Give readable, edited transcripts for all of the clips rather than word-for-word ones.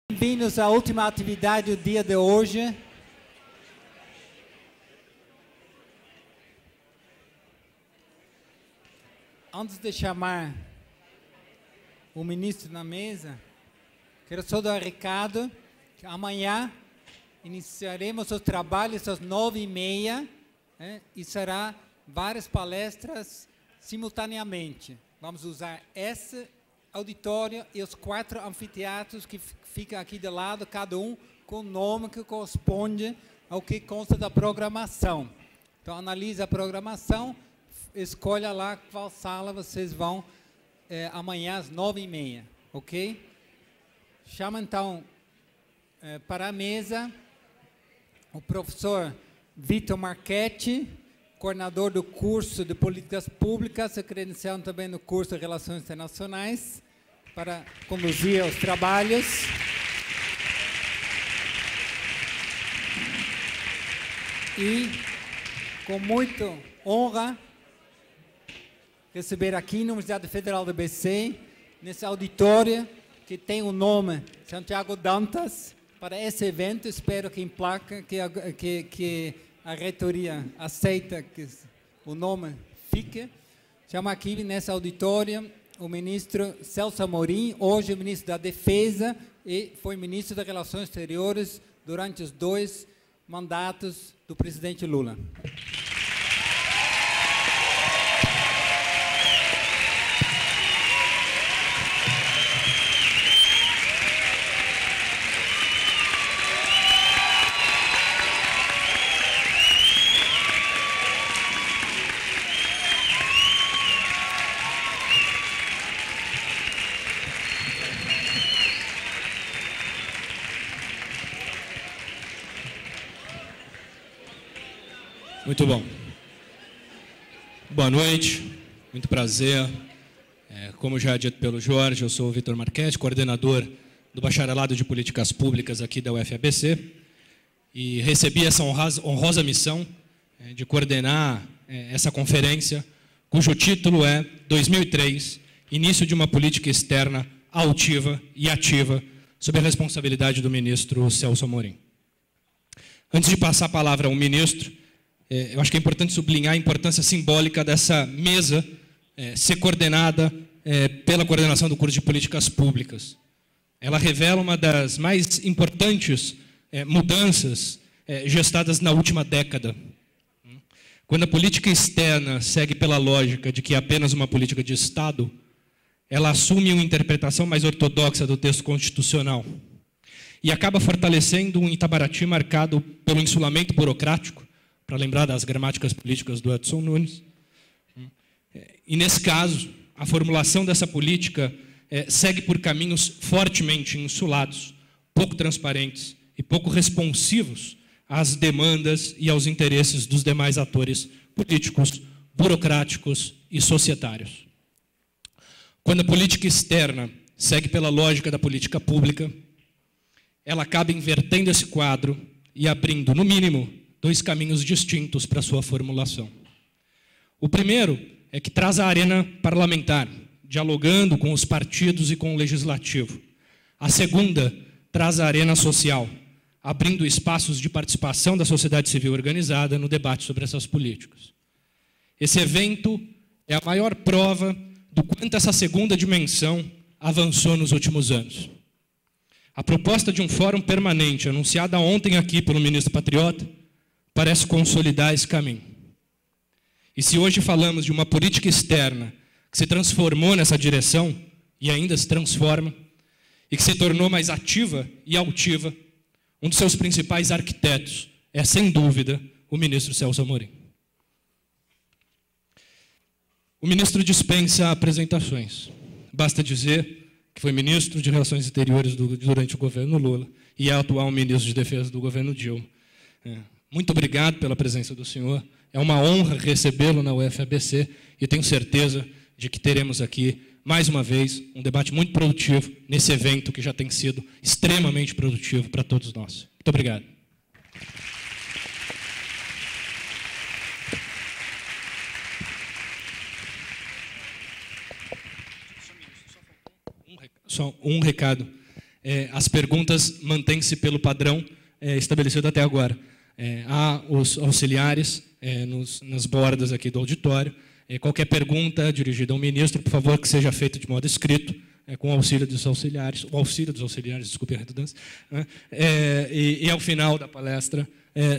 Bem-vindos à última atividade do dia de hoje. Antes de chamar o ministro na mesa, quero só dar um recado que amanhã iniciaremos os trabalhos às 9h30, e será várias palestras simultaneamente. Vamos usar esse auditório e os 4 anfiteatros que ficam aqui do lado, cada um com o nome que corresponde ao que consta da programação. Então, analise a programação, escolha lá qual sala vocês vão amanhã às 9h30, ok? Chama então para a mesa o professor Vitor Marchetti, coordenador do curso de Políticas Públicas, credenciado também no curso de Relações Internacionais, para conduzir os trabalhos. E, com muita honra, receber aqui na Universidade Federal do ABC, nesse auditório, que tem o nome Santiago Dantas, para esse evento. Espero que em placa, que a reitoria aceita que o nome fique. Chamo aqui nesse auditório o ministro Celso Amorim, hoje ministro da Defesa, e foi ministro das Relações Exteriores durante os 2 mandatos do presidente Lula. Muito bom. Boa noite, muito prazer. Como já dito pelo Jorge, eu sou o Vitor Marchetti, coordenador do Bacharelado de Políticas Públicas aqui da UFABC, e recebi essa honrosa missão de coordenar essa conferência, cujo título é 2003, Início de uma Política Externa Altiva e Ativa, sob a responsabilidade do ministro Celso Amorim. Antes de passar a palavra ao ministro, eu acho que é importante sublinhar a importância simbólica dessa mesa ser coordenada pela coordenação do curso de Políticas Públicas. Ela revela uma das mais importantes mudanças gestadas na última década. Quando a política externa segue pela lógica de que é apenas uma política de Estado, ela assume uma interpretação mais ortodoxa do texto constitucional e acaba fortalecendo um Itabaraty marcado pelo insulamento burocrático, para lembrar das gramáticas políticas do Edson Nunes. E, nesse caso, a formulação dessa política segue por caminhos fortemente insulados, pouco transparentes e pouco responsivos às demandas e aos interesses dos demais atores políticos, burocráticos e societários. Quando a política externa segue pela lógica da política pública, ela acaba invertendo esse quadro e abrindo, no mínimo, 2 caminhos distintos para sua formulação. O primeiro é que traz a arena parlamentar, dialogando com os partidos e com o legislativo. A segunda traz a arena social, abrindo espaços de participação da sociedade civil organizada no debate sobre essas políticas. Esse evento é a maior prova do quanto essa segunda dimensão avançou nos últimos anos. A proposta de um fórum permanente, anunciada ontem aqui pelo ministro Patriota, parece consolidar esse caminho. E se hoje falamos de uma política externa que se transformou nessa direção, e ainda se transforma, e que se tornou mais ativa e altiva, um dos seus principais arquitetos é, sem dúvida, o ministro Celso Amorim. O ministro dispensa apresentações. Basta dizer que foi ministro de Relações Exteriores durante o governo Lula e é atual ministro de Defesa do governo Dilma. Muito obrigado pela presença do senhor. É uma honra recebê-lo na UFABC e tenho certeza de que teremos aqui, mais uma vez, um debate muito produtivo nesse evento que já tem sido extremamente produtivo para todos nós. Muito obrigado. Só um recado. as perguntas mantêm-se pelo padrão estabelecido até agora. Há os auxiliares nas bordas aqui do auditório. Qualquer pergunta dirigida ao ministro, por favor, que seja feita de modo escrito, com o auxílio dos auxiliares, desculpe a redundância, e ao final da palestra,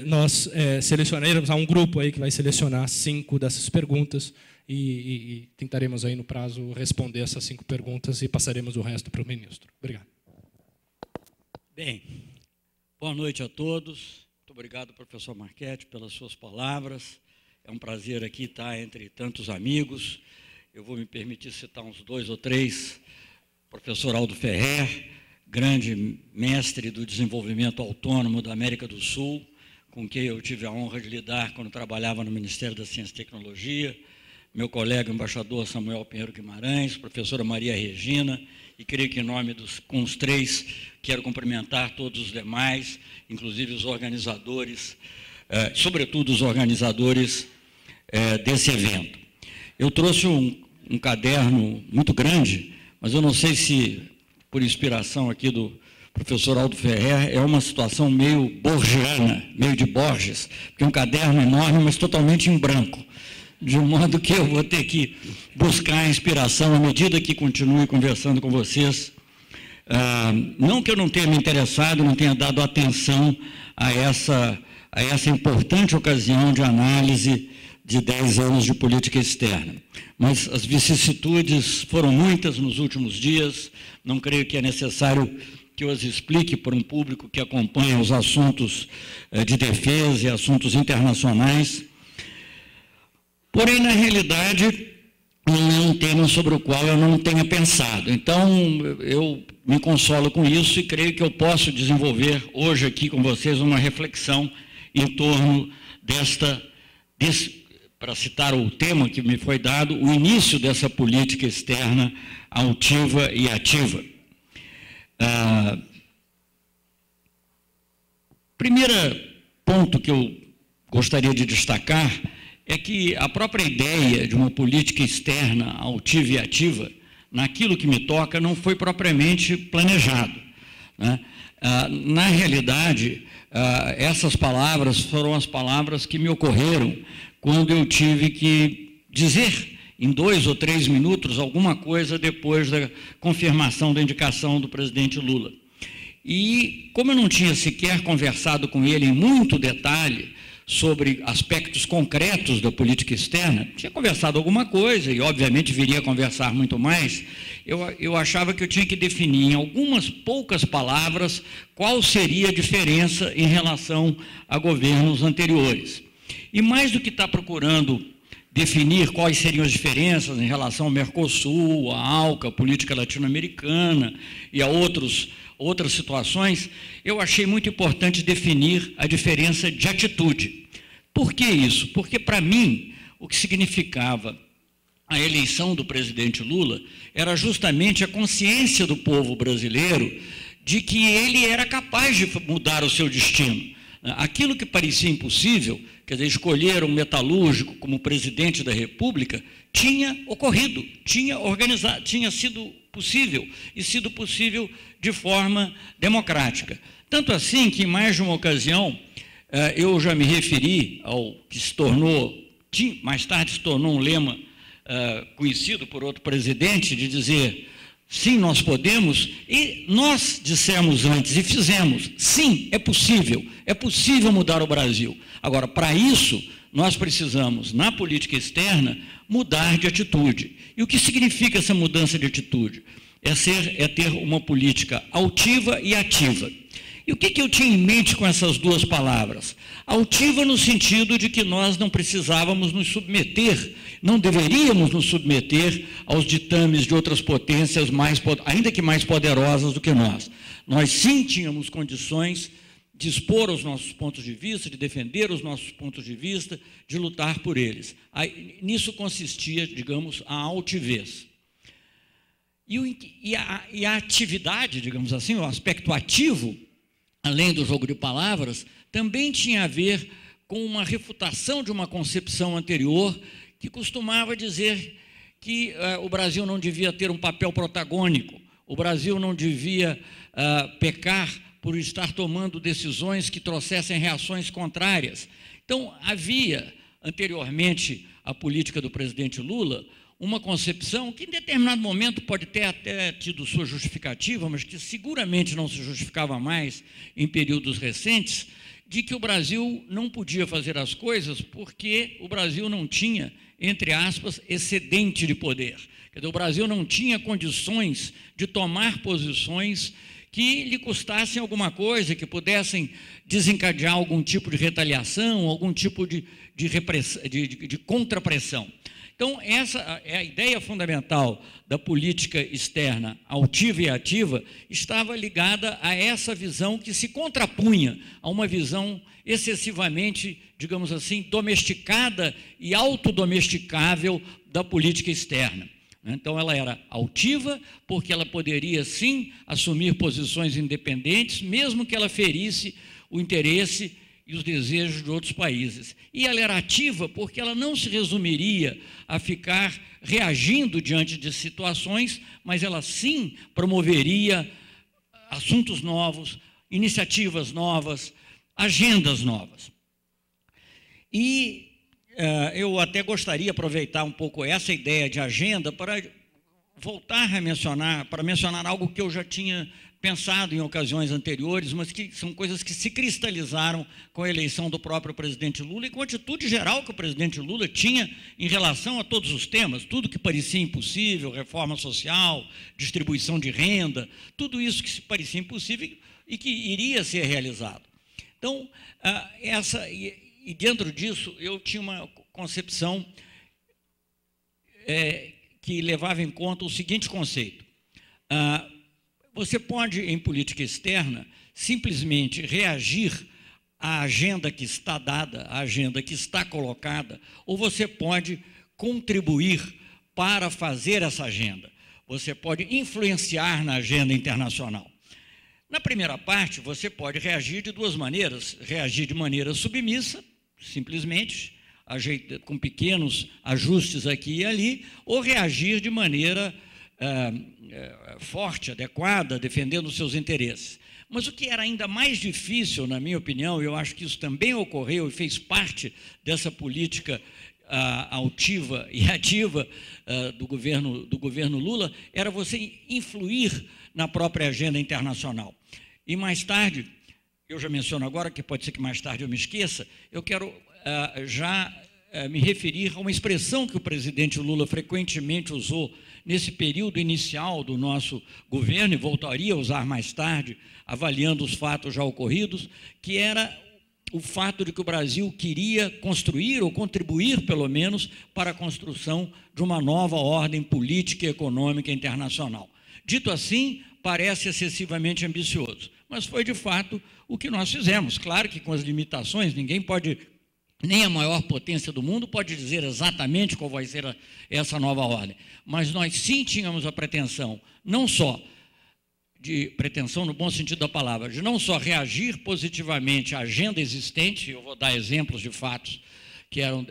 nós selecionaremos, há um grupo aí que vai selecionar 5 dessas perguntas e tentaremos aí no prazo responder essas 5 perguntas e passaremos o resto para o ministro. Obrigado. Bem, boa noite a todos. Muito obrigado, professor Marchetti, pelas suas palavras. É um prazer aqui estar entre tantos amigos. Eu vou me permitir citar uns 2 ou 3. Professor Aldo Ferrer, grande mestre do desenvolvimento autônomo da América do Sul, com quem eu tive a honra de lidar quando trabalhava no Ministério da Ciência e Tecnologia, meu colega embaixador Samuel Pinheiro Guimarães, professora Maria Regina, e creio que em nome com os 3 quero cumprimentar todos os demais, inclusive os organizadores, sobretudo os organizadores desse evento. Eu trouxe um caderno muito grande, mas eu não sei se, por inspiração aqui do professor Aldo Ferrer, é uma situação meio borgiana, meio de Borges, porque é um caderno enorme, mas totalmente em branco, de modo que eu vou ter que buscar a inspiração à medida que continue conversando com vocês. Não que eu não tenha me interessado, não tenha dado atenção a essa importante ocasião de análise de 10 anos de política externa. Mas as vicissitudes foram muitas nos últimos dias, não creio que é necessário que eu as explique para um público que acompanha os assuntos de defesa e assuntos internacionais. Porém, na realidade, não é um tema sobre o qual eu não tenha pensado. Então, eu me consolo com isso e creio que eu posso desenvolver hoje aqui com vocês uma reflexão em torno para citar o tema que me foi dado, o início dessa política externa altiva e ativa. Primeiro ponto que eu gostaria de destacar é que a própria ideia de uma política externa altiva e ativa, naquilo que me toca, não foi propriamente planejado, né? Na realidade, essas palavras foram as palavras que me ocorreram quando eu tive que dizer em 2 ou 3 minutos alguma coisa depois da confirmação da indicação do presidente Lula. E como eu não tinha sequer conversado com ele em muito detalhe sobre aspectos concretos da política externa, tinha conversado alguma coisa e, obviamente, viria a conversar muito mais, eu achava que eu tinha que definir em algumas poucas palavras qual seria a diferença em relação a governos anteriores. E mais do que estar procurando definir quais seriam as diferenças em relação ao Mercosul, à ALCA, a política latino-americana e a outras situações, eu achei muito importante definir a diferença de atitude. Por que isso? Porque, para mim, o que significava a eleição do presidente Lula era justamente a consciência do povo brasileiro de que ele era capaz de mudar o seu destino. Aquilo que parecia impossível, quer dizer, escolher um metalúrgico como presidente da República, tinha ocorrido, tinha sido possível, e sido possível de forma democrática. Tanto assim que, em mais de uma ocasião, eu já me referi ao que mais tarde se tornou um lema conhecido por outro presidente, de dizer: sim, nós podemos, e nós dissemos antes e fizemos, sim, é possível mudar o Brasil. Agora, para isso, nós precisamos, na política externa, mudar de atitude. E o que significa essa mudança de atitude? É ter uma política altiva e ativa. E o que eu tinha em mente com essas 2 palavras? Altiva no sentido de que nós não precisávamos nos submeter, não deveríamos nos submeter aos ditames de outras potências, ainda que mais poderosas do que nós. Nós sim tínhamos condições de expor os nossos pontos de vista, de defender os nossos pontos de vista, de lutar por eles. Nisso consistia, digamos, a altivez. E a atividade, digamos assim, o aspecto ativo, além do jogo de palavras, também tinha a ver com uma refutação de uma concepção anterior que costumava dizer que o Brasil não devia ter um papel protagônico, O Brasil não devia pecar por estar tomando decisões que trouxessem reações contrárias. Então, havia, anteriormente à política do presidente Lula, uma concepção que, em determinado momento, pode ter até tido sua justificativa, mas que seguramente não se justificava mais em períodos recentes, de que o Brasil não podia fazer as coisas porque o Brasil não tinha, entre aspas, excedente de poder. Quer dizer, o Brasil não tinha condições de tomar posições que lhe custassem alguma coisa, que pudessem desencadear algum tipo de retaliação, algum tipo de contrapressão. Então, essa é a ideia fundamental da política externa altiva e ativa, estava ligada a essa visão que se contrapunha a uma visão excessivamente, digamos assim, domesticada e autodomesticável da política externa. Então, ela era altiva, porque ela poderia, sim, assumir posições independentes, mesmo que ela ferisse o interesse e os desejos de outros países. E ela era ativa porque ela não se resumiria a ficar reagindo diante de situações, mas ela, sim, promoveria assuntos novos, iniciativas novas, agendas novas. E eu até gostaria de aproveitar um pouco essa ideia de agenda para voltar a mencionar algo que eu já tinha pensado em ocasiões anteriores, mas que são coisas que se cristalizaram com a eleição do próprio presidente Lula e com a atitude geral que o presidente Lula tinha em relação a todos os temas, tudo que parecia impossível, reforma social, distribuição de renda, tudo isso que parecia impossível e que iria ser realizado. Então, e dentro disso, eu tinha uma concepção que levava em conta o seguinte conceito. Você pode, em política externa, simplesmente reagir à agenda que está dada, à agenda que está colocada, ou você pode contribuir para fazer essa agenda. Você pode influenciar na agenda internacional. Na primeira parte, você pode reagir de duas maneiras. Reagir de maneira submissa, simplesmente, com pequenos ajustes aqui e ali, ou reagir de maneira forte, adequada, defendendo os seus interesses. Mas o que era ainda mais difícil, na minha opinião, e eu acho que isso também ocorreu e fez parte dessa política altiva e ativa do governo Lula, era você influir na própria agenda internacional. E mais tarde, eu já menciono agora, que pode ser que mais tarde eu me esqueça, eu quero me referir a uma expressão que o presidente Lula frequentemente usou nesse período inicial do nosso governo, e voltaria a usar mais tarde, avaliando os fatos já ocorridos, que era o fato de que o Brasil queria construir, ou contribuir, pelo menos, para a construção de uma nova ordem política e econômica internacional. Dito assim, parece excessivamente ambicioso, mas foi, de fato, o que nós fizemos. Claro que com as limitações, ninguém pode, nem a maior potência do mundo pode dizer exatamente qual vai ser essa nova ordem, mas nós sim tínhamos a pretensão, não só de pretensão no bom sentido da palavra, de não só reagir positivamente à agenda existente, eu vou dar exemplos de fatos que eram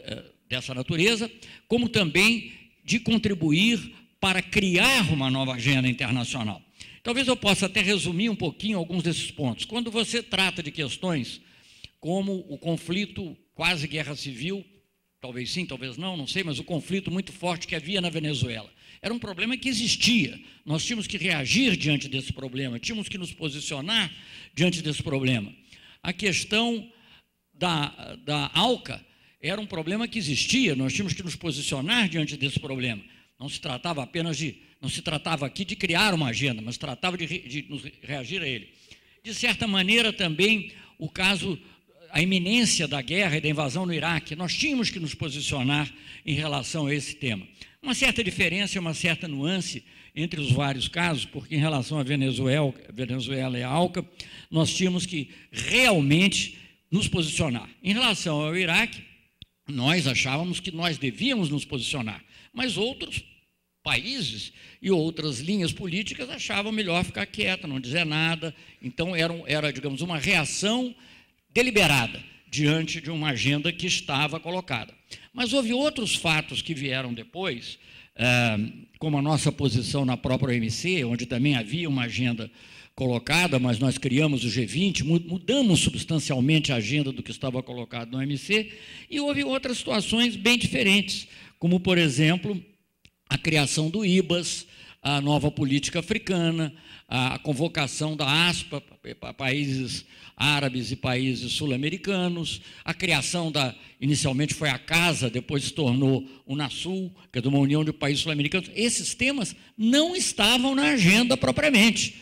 dessa natureza, como também de contribuir para criar uma nova agenda internacional. Talvez eu possa até resumir um pouquinho alguns desses pontos. Quando você trata de questões como o conflito, quase guerra civil, talvez sim, talvez não sei, mas o conflito muito forte que havia na Venezuela. Era um problema que existia. Nós tínhamos que reagir diante desse problema, tínhamos que nos posicionar diante desse problema. A questão da ALCA era um problema que existia, nós tínhamos que nos posicionar diante desse problema. Não se tratava apenas não se tratava aqui de criar uma agenda, mas tratava de nos reagir a ele. De certa maneira, também, o caso, a iminência da guerra e da invasão no Iraque, nós tínhamos que nos posicionar em relação a esse tema. Uma certa diferença, uma certa nuance entre os vários casos, porque em relação à Venezuela e à ALCA, nós tínhamos que realmente nos posicionar. Em relação ao Iraque, nós achávamos que nós devíamos nos posicionar, mas outros países e outras linhas políticas achavam melhor ficar quieto, não dizer nada. Então, era, digamos, uma reação deliberada diante de uma agenda que estava colocada. Mas houve outros fatos que vieram depois, como a nossa posição na própria OMC, onde também havia uma agenda colocada, mas nós criamos o G20, mudamos substancialmente a agenda do que estava colocado no OMC, e houve outras situações bem diferentes, como, por exemplo, a criação do IBAS, a nova política africana, a convocação da ASPA para países árabes e países sul-americanos, a criação inicialmente foi a CASA, depois se tornou o UNASUL, que é de uma união de países sul-americanos. Esses temas não estavam na agenda propriamente.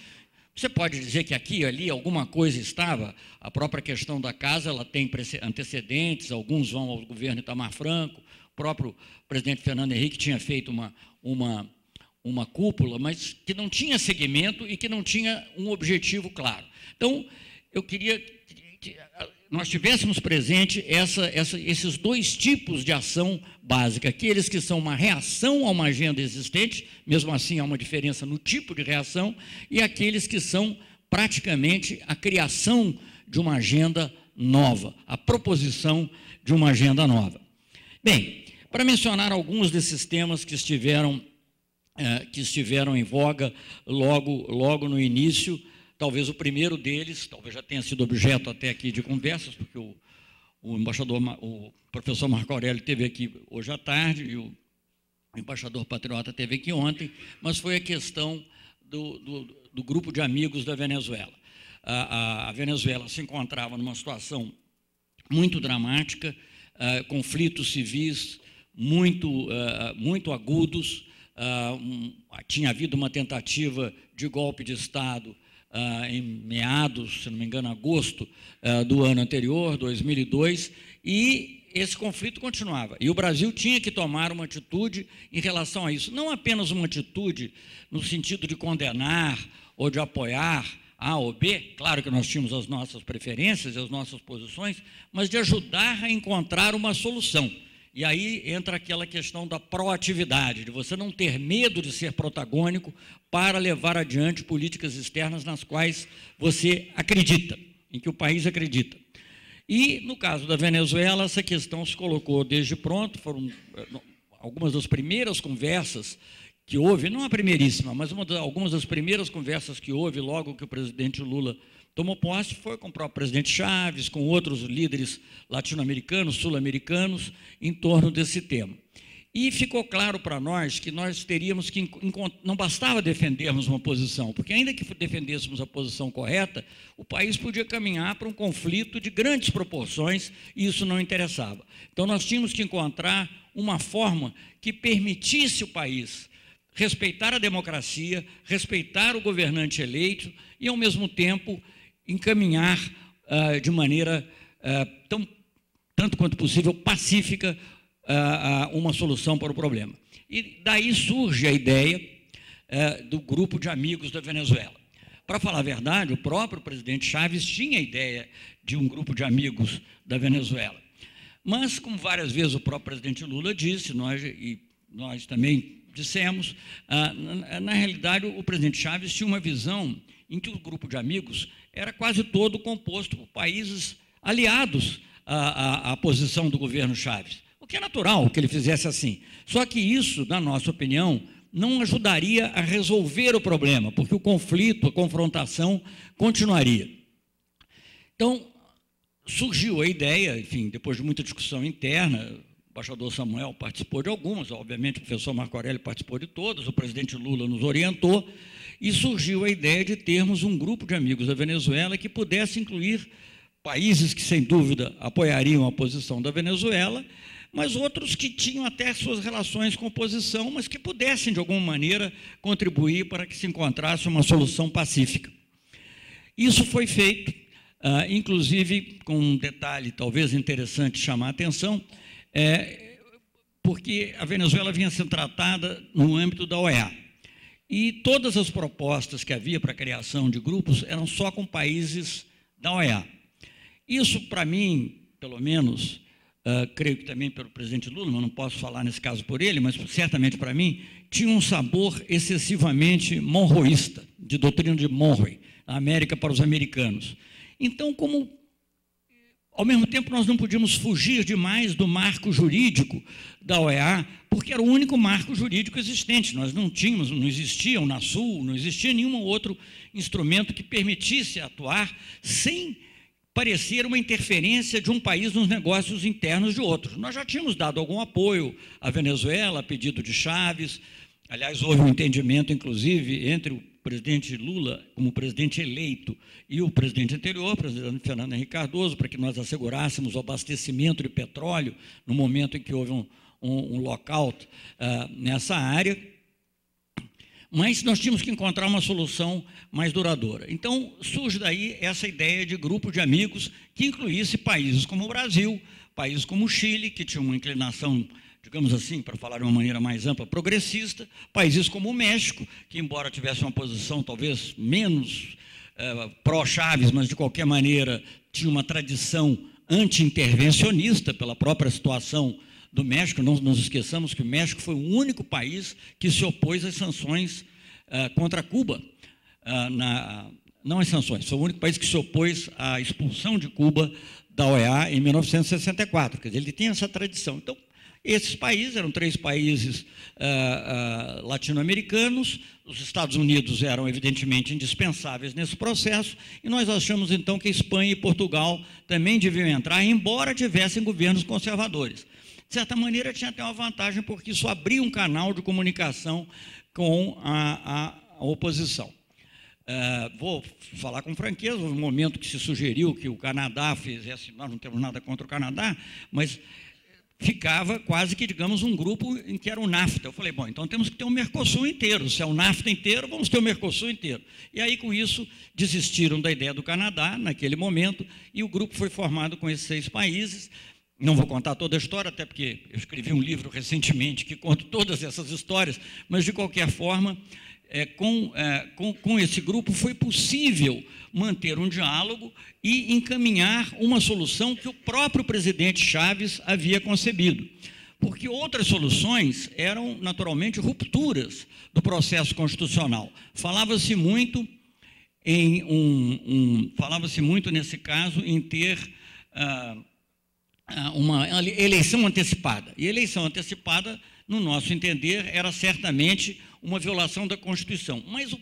Você pode dizer que aqui e ali alguma coisa estava, a própria questão da casa, ela tem antecedentes, alguns vão ao governo Itamar Franco, o próprio presidente Fernando Henrique tinha feito uma cúpula, mas que não tinha segmento e que não tinha um objetivo claro. Então, eu queria que nós tivéssemos presente esses dois tipos de ação básica, aqueles que são uma reação a uma agenda existente, mesmo assim há uma diferença no tipo de reação, e aqueles que são praticamente a criação de uma agenda nova, a proposição de uma agenda nova. Bem, para mencionar alguns desses temas que estiveram em voga logo no início, talvez o primeiro deles, talvez já tenha sido objeto até aqui de conversas, porque o professor Marco Aurélio esteve aqui hoje à tarde e o embaixador patriota esteve aqui ontem, mas foi a questão do grupo de amigos da Venezuela. A Venezuela se encontrava numa situação muito dramática, conflitos civis muito agudos, tinha havido uma tentativa de golpe de Estado em meados, se não me engano, agosto do ano anterior, 2002, e esse conflito continuava. E o Brasil tinha que tomar uma atitude em relação a isso. Não apenas uma atitude no sentido de condenar ou de apoiar A ou B, claro que nós tínhamos as nossas preferências e as nossas posições, mas de ajudar a encontrar uma solução. E aí entra aquela questão da proatividade, de você não ter medo de ser protagônico para levar adiante políticas externas nas quais você acredita, em que o país acredita. E, no caso da Venezuela, essa questão se colocou desde pronto, foram algumas das primeiras conversas que houve, não a primeiríssima, mas algumas das primeiras conversas que houve logo que o presidente Lula tomou posse, foi com o próprio presidente Chaves, com outros líderes latino-americanos, sul-americanos, em torno desse tema. E ficou claro para nós que nós teríamos que, não bastava defendermos uma posição, porque ainda que defendêssemos a posição correta, o país podia caminhar para um conflito de grandes proporções e isso não interessava. Então, nós tínhamos que encontrar uma forma que permitisse o país respeitar a democracia, respeitar o governante eleito e, ao mesmo tempo, encaminhar de maneira tanto quanto possível, pacífica, uma solução para o problema. E daí surge a ideia do grupo de amigos da Venezuela. Para falar a verdade, o próprio presidente Chaves tinha a ideia de um grupo de amigos da Venezuela. Mas, como várias vezes o próprio presidente Lula disse, nós também dissemos, na realidade, o presidente Chaves tinha uma visão em que o grupo de amigos era quase todo composto por países aliados à posição do governo Chaves, o que é natural que ele fizesse assim. Só que isso, na nossa opinião, não ajudaria a resolver o problema, porque o conflito, a confrontação continuaria. Então, surgiu a ideia, enfim, depois de muita discussão interna, o embaixador Samuel participou de algumas, obviamente o professor Marco Aurélio participou de todas, o presidente Lula nos orientou, e surgiu a ideia de termos um grupo de amigos da Venezuela que pudesse incluir países que, sem dúvida, apoiariam a posição da Venezuela, mas outros que tinham até suas relações com a oposição, mas que pudessem, de alguma maneira, contribuir para que se encontrasse uma solução pacífica. Isso foi feito, inclusive, com um detalhe talvez interessante chamar a atenção, porque a Venezuela vinha sendo tratada no âmbito da OEA. E todas as propostas que havia para a criação de grupos eram só com países da OEA. Isso, para mim, pelo menos, creio que também pelo presidente Lula, mas não posso falar nesse caso por ele, mas certamente para mim, tinha um sabor excessivamente monroísta, de doutrina de Monroe, a América para os americanos. Então, como Ao mesmo tempo, nós não podíamos fugir demais do marco jurídico da OEA, porque era o único marco jurídico existente. Nós não tínhamos, não existia o NASUL, não existia nenhum outro instrumento que permitisse atuar sem parecer uma interferência de um país nos negócios internos de outros. Nós já tínhamos dado algum apoio à Venezuela, a pedido de Chaves. Aliás, houve um entendimento, inclusive, entre o presidente Lula, como presidente eleito, e o presidente anterior, o presidente Fernando Henrique Cardoso, para que nós assegurássemos o abastecimento de petróleo no momento em que houve um lockout nessa área. Mas nós tínhamos que encontrar uma solução mais duradoura. Então, surge daí essa ideia de grupo de amigos que incluísse países como o Brasil, países como o Chile, que tinham uma inclinação, digamos assim, para falar de uma maneira mais ampla, progressista, países como o México, que embora tivesse uma posição talvez menos pró-Chaves, mas de qualquer maneira tinha uma tradição anti-intervencionista pela própria situação do México. Não nos esqueçamos que o México foi o único país que se opôs às sanções contra Cuba. Não às sanções, foi o único país que se opôs à expulsão de Cuba da OEA em 1964. Quer dizer, ele tem essa tradição. Então, esses países eram 3 países latino-americanos. Os Estados Unidos eram, evidentemente, indispensáveis nesse processo, e nós achamos, então, que Espanha e Portugal também deviam entrar, embora tivessem governos conservadores. De certa maneira, tinha até uma vantagem, porque isso abria um canal de comunicação com a oposição. Vou falar com franqueza, houve um momento que se sugeriu que o Canadá fizesse, nós não temos nada contra o Canadá, mas ficava quase que, digamos, um grupo em que era o NAFTA. Eu falei, bom, então temos que ter um Mercosul inteiro. Se é o NAFTA inteiro, vamos ter o Mercosul inteiro. E aí, com isso, desistiram da ideia do Canadá, naquele momento, e o grupo foi formado com esses 6 países. Não vou contar toda a história, até porque eu escrevi um livro recentemente que conta todas essas histórias, mas, de qualquer forma, com esse grupo foi possível manter um diálogo e encaminhar uma solução que o próprio presidente Chaves havia concebido. Porque outras soluções eram, naturalmente, rupturas do processo constitucional. Falava-se muito nesse caso, em ter uma eleição antecipada. E eleição antecipada, no nosso entender, era certamente uma violação da Constituição. Mas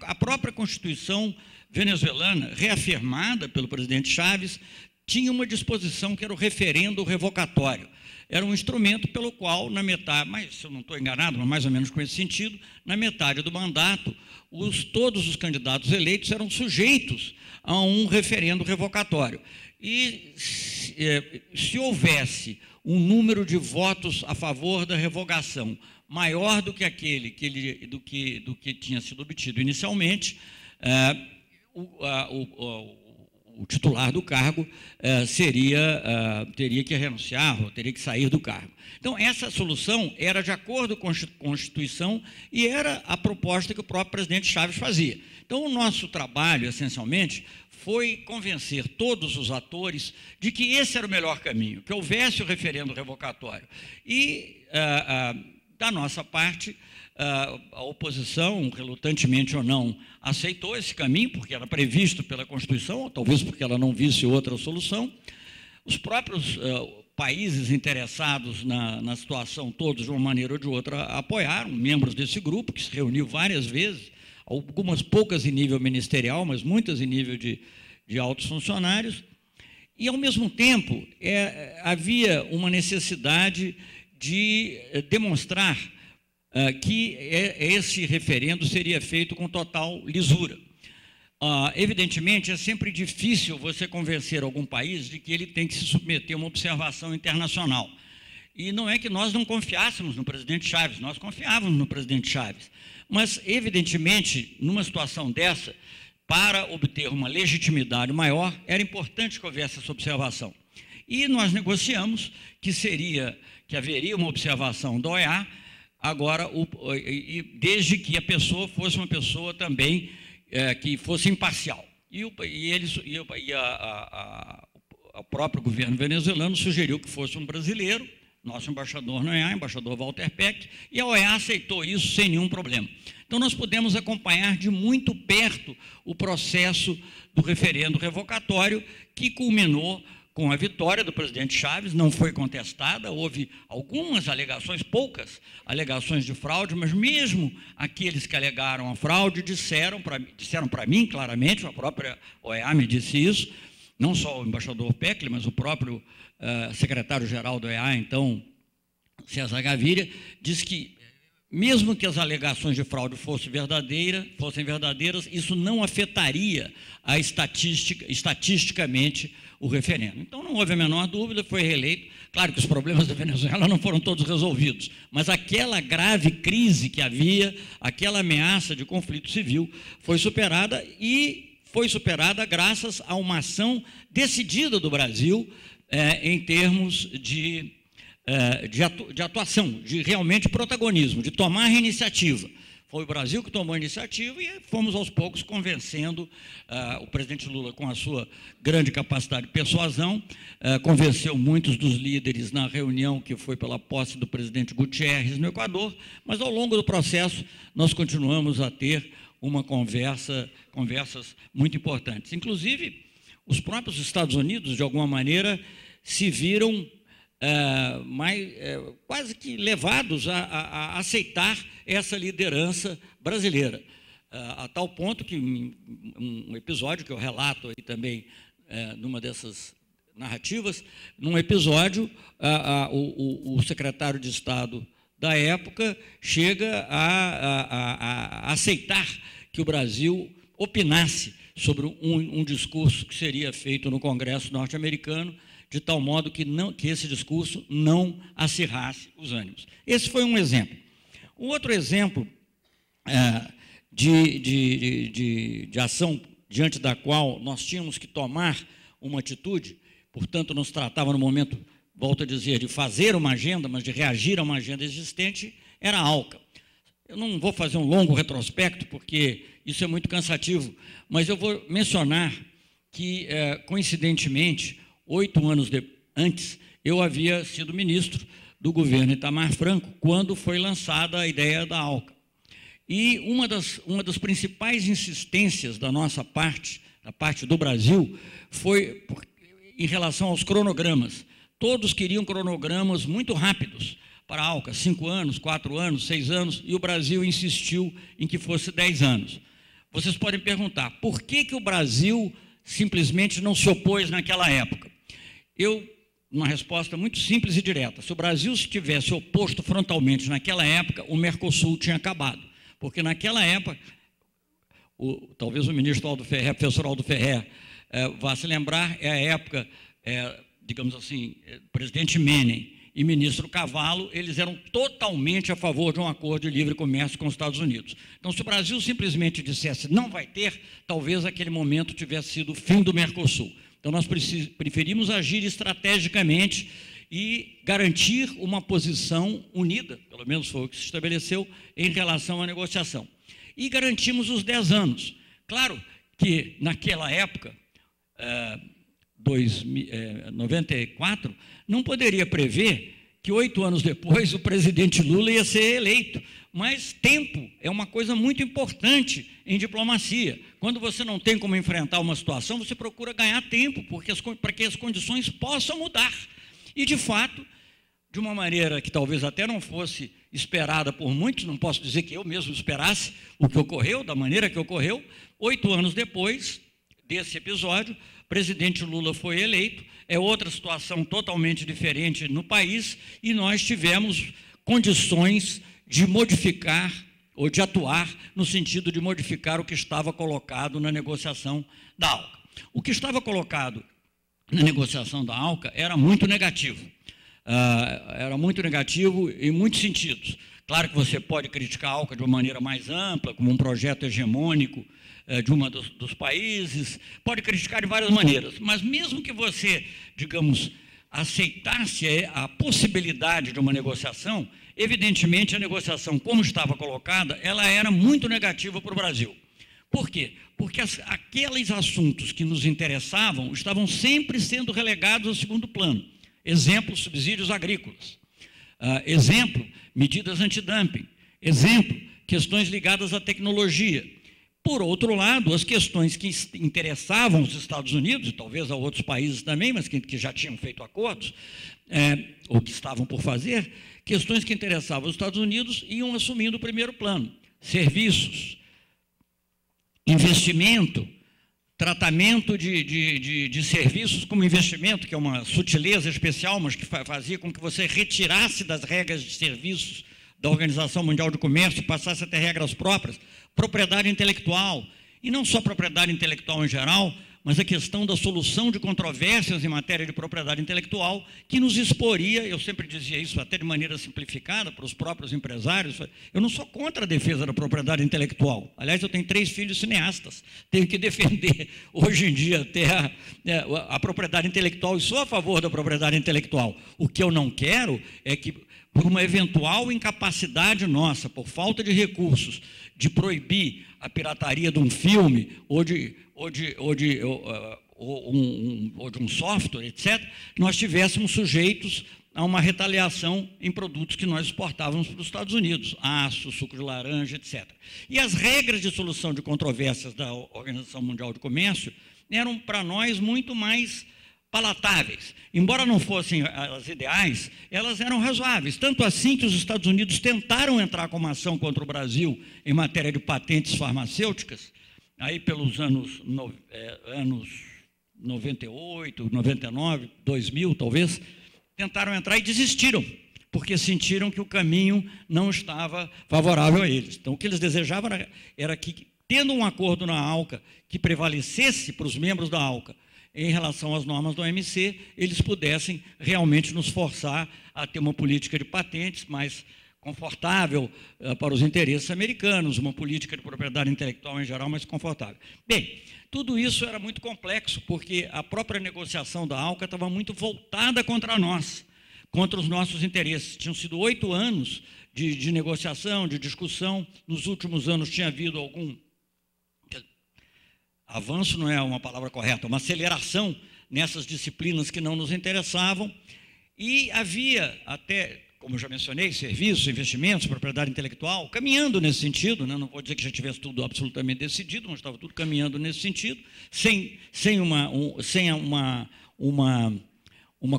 a própria Constituição venezuelana, reafirmada pelo presidente Chaves, tinha uma disposição que era o referendo revocatório. Era um instrumento pelo qual, na metade, mas se eu não estou enganado, mas mais ou menos com esse sentido, na metade do mandato, todos os candidatos eleitos eram sujeitos a um referendo revocatório. E se houvesse um número de votos a favor da revogação maior do que aquele do que tinha sido obtido inicialmente, o titular do cargo teria que renunciar ou teria que sair do cargo. Então, essa solução era de acordo com a Constituição e era a proposta que o próprio presidente Chaves fazia. Então, o nosso trabalho, essencialmente, foi convencer todos os atores de que esse era o melhor caminho, que houvesse o referendo revocatório. E, da nossa parte, a oposição, relutantemente ou não, aceitou esse caminho, porque era previsto pela Constituição, ou talvez porque ela não visse outra solução. Os próprios países interessados na situação, todos, de uma maneira ou de outra, apoiaram, membros desse grupo, que se reuniu várias vezes, algumas poucas em nível ministerial, mas muitas em nível de altos funcionários. E, ao mesmo tempo, havia uma necessidade de demonstrar que esse referendo seria feito com total lisura. Evidentemente, é sempre difícil você convencer algum país de que ele tem que se submeter a uma observação internacional. E não é que nós não confiássemos no presidente Chaves, nós confiávamos no presidente Chaves. Mas, evidentemente, numa situação dessa, para obter uma legitimidade maior, era importante que houvesse essa observação. E nós negociamos que haveria uma observação da OEA, agora, desde que a pessoa fosse uma pessoa também que fosse imparcial. O próprio governo venezuelano sugeriu que fosse um brasileiro, nosso embaixador na OEA, embaixador Walter Peck, e a OEA aceitou isso sem nenhum problema. Então, nós pudemos acompanhar de muito perto o processo do referendo revocatório, que culminou com a vitória do presidente Chaves, não foi contestada, houve algumas alegações, poucas alegações de fraude, mas mesmo aqueles que alegaram a fraude disseram para mim, claramente, a própria OEA me disse isso, não só o embaixador Peckley, mas o próprio secretário-geral do OEA, então, César Gaviria, disse que, mesmo que as alegações de fraude fossem verdadeiras, isso não afetaria estatisticamente o referendo. Então, não houve a menor dúvida, foi reeleito. Claro que os problemas da Venezuela não foram todos resolvidos, mas aquela grave crise que havia, aquela ameaça de conflito civil, foi superada, e foi superada graças a uma ação decidida do Brasil em termos de atuação, de realmente protagonismo, de tomar iniciativa. Foi o Brasil que tomou a iniciativa e fomos aos poucos convencendo o presidente Lula, com a sua grande capacidade de persuasão, convenceu muitos dos líderes na reunião que foi pela posse do presidente Gutierrez no Equador, mas ao longo do processo nós continuamos a ter conversas muito importantes. Inclusive, os próprios Estados Unidos, de alguma maneira, se viram quase que levados a aceitar essa liderança brasileira, a tal ponto que um episódio que eu relato aí também numa dessas narrativas, num episódio o secretário de Estado da época chega a aceitar que o Brasil opinasse sobre um discurso que seria feito no Congresso norte-americano, de tal modo que esse discurso não acirrasse os ânimos. Esse foi um exemplo. Um outro exemplo de ação diante da qual nós tínhamos que tomar uma atitude, portanto, não se tratava no momento, volto a dizer, de fazer uma agenda, mas de reagir a uma agenda existente, era a ALCA. Eu não vou fazer um longo retrospecto, porque isso é muito cansativo, mas eu vou mencionar que, coincidentemente, 8 anos antes, eu havia sido ministro do governo Itamar Franco, quando foi lançada a ideia da ALCA. E uma das principais insistências da nossa parte, da parte do Brasil, foi em relação aos cronogramas. Todos queriam cronogramas muito rápidos para a ALCA, 5 anos, 4 anos, 6 anos, e o Brasil insistiu em que fosse 10 anos. Vocês podem perguntar, por que o Brasil simplesmente não se opôs naquela época? Uma resposta muito simples e direta. Se o Brasil se tivesse oposto frontalmente naquela época, o Mercosul tinha acabado. Porque naquela época, talvez o ministro Aldo Ferrer, professor Aldo Ferrer, vá se lembrar, é a época, digamos assim, presidente Menem e ministro Cavallo, eles eram totalmente a favor de um acordo de livre comércio com os Estados Unidos. Então, se o Brasil simplesmente dissesse não vai ter, talvez aquele momento tivesse sido o fim do Mercosul. Então, nós preferimos agir estrategicamente e garantir uma posição unida, pelo menos foi o que se estabeleceu, em relação à negociação. E garantimos os 10 anos. Claro que, naquela época, 94, não poderia prever que 8 anos depois o presidente Lula ia ser eleito. Mas tempo é uma coisa muito importante em diplomacia. Quando você não tem como enfrentar uma situação, você procura ganhar tempo, para que as condições possam mudar. E, de fato, de uma maneira que talvez até não fosse esperada por muitos, não posso dizer que eu mesmo esperasse o que ocorreu, da maneira que ocorreu, 8 anos depois desse episódio, o presidente Lula foi eleito, é outra situação totalmente diferente no país, e nós tivemos condições de modificar ou de atuar no sentido de modificar o que estava colocado na negociação da ALCA. O que estava colocado na negociação da ALCA era muito negativo. Era muito negativo em muitos sentidos. Claro que você pode criticar a ALCA de uma maneira mais ampla, como um projeto hegemônico de um dos países, pode criticar de várias maneiras, mas mesmo que você, digamos, aceitasse a possibilidade de uma negociação, evidentemente a negociação, como estava colocada, ela era muito negativa para o Brasil. Por quê? Porque aqueles assuntos que nos interessavam estavam sempre sendo relegados ao segundo plano. Exemplo, subsídios agrícolas. Exemplo, medidas antidumping. Exemplo, questões ligadas à tecnologia. Por outro lado, as questões que interessavam os Estados Unidos, e talvez a outros países também, mas que já tinham feito acordos, ou que estavam por fazer, questões que interessavam os Estados Unidos iam assumindo o primeiro plano. Serviços, investimento, tratamento de serviços como investimento, que é uma sutileza especial, mas que fazia com que você retirasse das regras de serviços da Organização Mundial do Comércio e passasse a ter regras próprias, propriedade intelectual, e não só propriedade intelectual em geral, mas a questão da solução de controvérsias em matéria de propriedade intelectual, que nos exporia, eu sempre dizia isso até de maneira simplificada para os próprios empresários, eu não sou contra a defesa da propriedade intelectual. Aliás, eu tenho 3 filhos cineastas, tenho que defender hoje em dia até a propriedade intelectual e sou a favor da propriedade intelectual. O que eu não quero é que, por uma eventual incapacidade nossa, por falta de recursos, de proibir a pirataria de um filme ou de um software, etc., nós estivéssemos sujeitos a uma retaliação em produtos que nós exportávamos para os Estados Unidos, aço, suco de laranja, etc. E as regras de solução de controvérsias da Organização Mundial do Comércio eram, para nós, muito mais palatáveis. Embora não fossem as ideais, elas eram razoáveis. Tanto assim que os Estados Unidos tentaram entrar com uma ação contra o Brasil em matéria de patentes farmacêuticas, aí pelos anos 98, 99, 2000, talvez, tentaram entrar e desistiram, porque sentiram que o caminho não estava favorável a eles. Então, o que eles desejavam era que, tendo um acordo na ALCA que prevalecesse para os membros da ALCA em relação às normas do OMC, eles pudessem realmente nos forçar a ter uma política de patentes mais confortável para os interesses americanos, uma política de propriedade intelectual em geral mais confortável. Bem, tudo isso era muito complexo, porque a própria negociação da ALCA estava muito voltada contra nós, contra os nossos interesses. Tinham sido 8 anos de negociação, de discussão. Nos últimos anos tinha havido algum avanço, não é uma palavra correta, uma aceleração nessas disciplinas que não nos interessavam, e havia até, como eu já mencionei, serviços, investimentos, propriedade intelectual, caminhando nesse sentido, né? Não vou dizer que já tivesse tudo absolutamente decidido, mas estava tudo caminhando nesse sentido, sem uma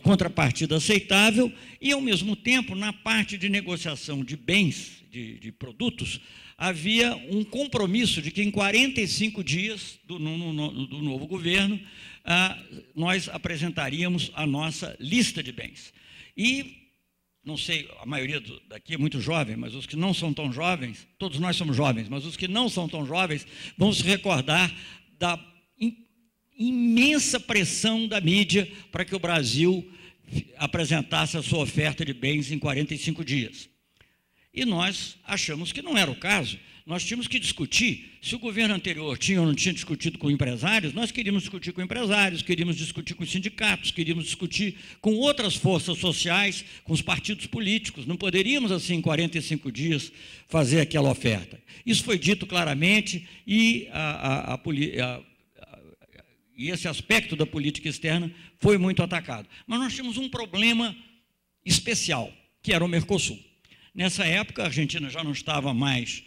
contrapartida aceitável, e, ao mesmo tempo, na parte de negociação de bens, de produtos, havia um compromisso de que em 45 dias do novo governo, nós apresentaríamos a nossa lista de bens. E, não sei, a maioria daqui é muito jovem, mas os que não são tão jovens, todos nós somos jovens, mas os que não são tão jovens vão se recordar da imensa pressão da mídia para que o Brasil apresentasse a sua oferta de bens em 45 dias. E nós achamos que não era o caso. Nós tínhamos que discutir se o governo anterior tinha ou não tinha discutido com empresários. Nós queríamos discutir com empresários, queríamos discutir com sindicatos, queríamos discutir com outras forças sociais, com os partidos políticos. Não poderíamos, assim, em 45 dias, fazer aquela oferta. Isso foi dito claramente e esse aspecto da política externa foi muito atacado. Mas nós tínhamos um problema especial, que era o Mercosul. Nessa época, a Argentina já não estava mais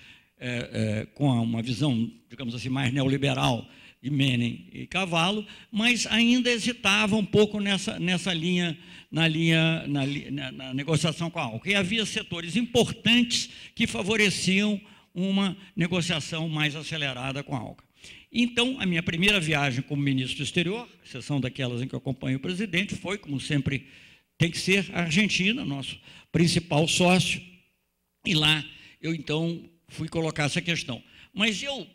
com uma visão, digamos assim, mais neoliberal de Menem e Cavallo, mas ainda hesitava um pouco nessa linha, na negociação com a ALCA. E havia setores importantes que favoreciam uma negociação mais acelerada com a ALCA. Então, a minha primeira viagem como ministro do exterior, exceção daquelas em que eu acompanho o presidente, foi, como sempre tem que ser, a Argentina, nosso principal sócio, e lá eu, então, fui colocar essa questão. Mas eu,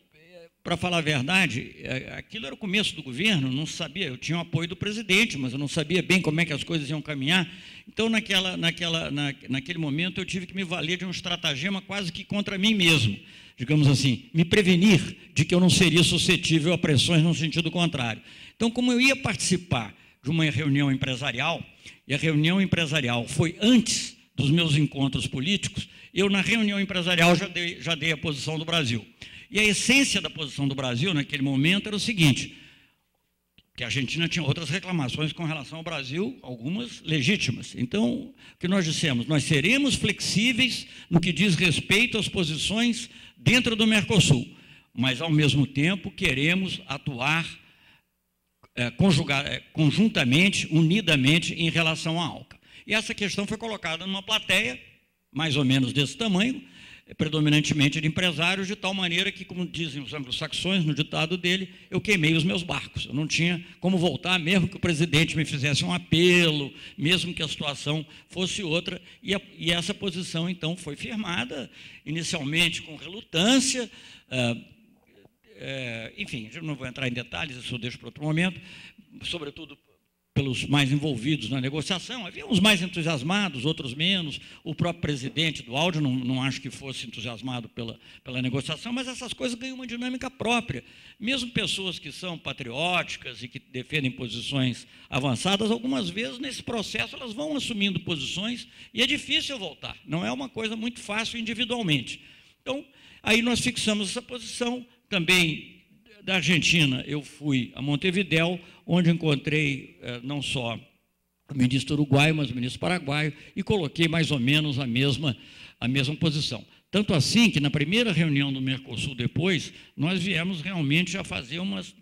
para falar a verdade, aquilo era o começo do governo, não sabia, eu tinha o apoio do presidente, mas eu não sabia bem como é que as coisas iam caminhar. Então, naquele momento, eu tive que me valer de um estratagema quase que contra mim mesmo, digamos assim, me prevenir de que eu não seria suscetível a pressões no sentido contrário. Então, como eu ia participar de uma reunião empresarial, e a reunião empresarial foi antes dos meus encontros políticos, eu, na reunião empresarial, já dei a posição do Brasil. E a essência da posição do Brasil, naquele momento, era o seguinte, que a Argentina tinha outras reclamações com relação ao Brasil, algumas legítimas. Então, o que nós dissemos? Nós seremos flexíveis no que diz respeito às posições dentro do Mercosul, mas, ao mesmo tempo, queremos atuar conjuntamente, unidamente, em relação à ALCA. E essa questão foi colocada numa plateia, mais ou menos desse tamanho, predominantemente de empresários, de tal maneira que, como dizem os anglo-saxões, no ditado dele, eu queimei os meus barcos. Eu não tinha como voltar, mesmo que o presidente me fizesse um apelo, mesmo que a situação fosse outra, e essa posição, então, foi firmada, inicialmente com relutância, enfim, eu não vou entrar em detalhes, isso eu deixo para outro momento, sobretudo pelos mais envolvidos na negociação. Havia uns mais entusiasmados, outros menos. O próprio presidente do áudio não acho que fosse entusiasmado pela negociação, mas essas coisas ganham uma dinâmica própria. Mesmo pessoas que são patrióticas e que defendem posições avançadas, algumas vezes, nesse processo, elas vão assumindo posições e é difícil voltar. Não é uma coisa muito fácil individualmente. Então, aí nós fixamos essa posição. Também, da Argentina, eu fui a Montevidéu, onde encontrei não só o ministro uruguaio, mas o ministro paraguaio, e coloquei mais ou menos a mesma posição. Tanto assim que, na primeira reunião do Mercosul depois, nós viemos realmente a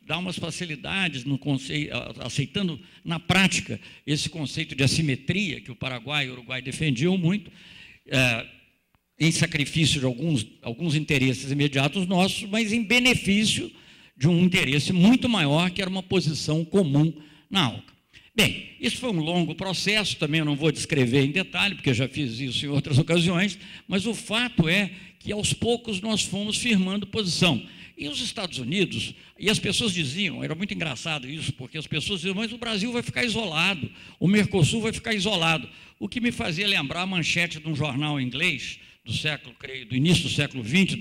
dar umas facilidades no conceito, aceitando na prática esse conceito de assimetria que o Paraguai e o Uruguai defendiam muito, em sacrifício de alguns interesses imediatos nossos, mas em benefício de um interesse muito maior, que era uma posição comum na ALCA. Bem, isso foi um longo processo, também eu não vou descrever em detalhe, porque já fiz isso em outras ocasiões, mas o fato é que, aos poucos, nós fomos firmando posição. E os Estados Unidos, e as pessoas diziam, era muito engraçado isso, porque as pessoas diziam, mas o Brasil vai ficar isolado, o Mercosul vai ficar isolado, o que me fazia lembrar a manchete de um jornal inglês, do início do século XX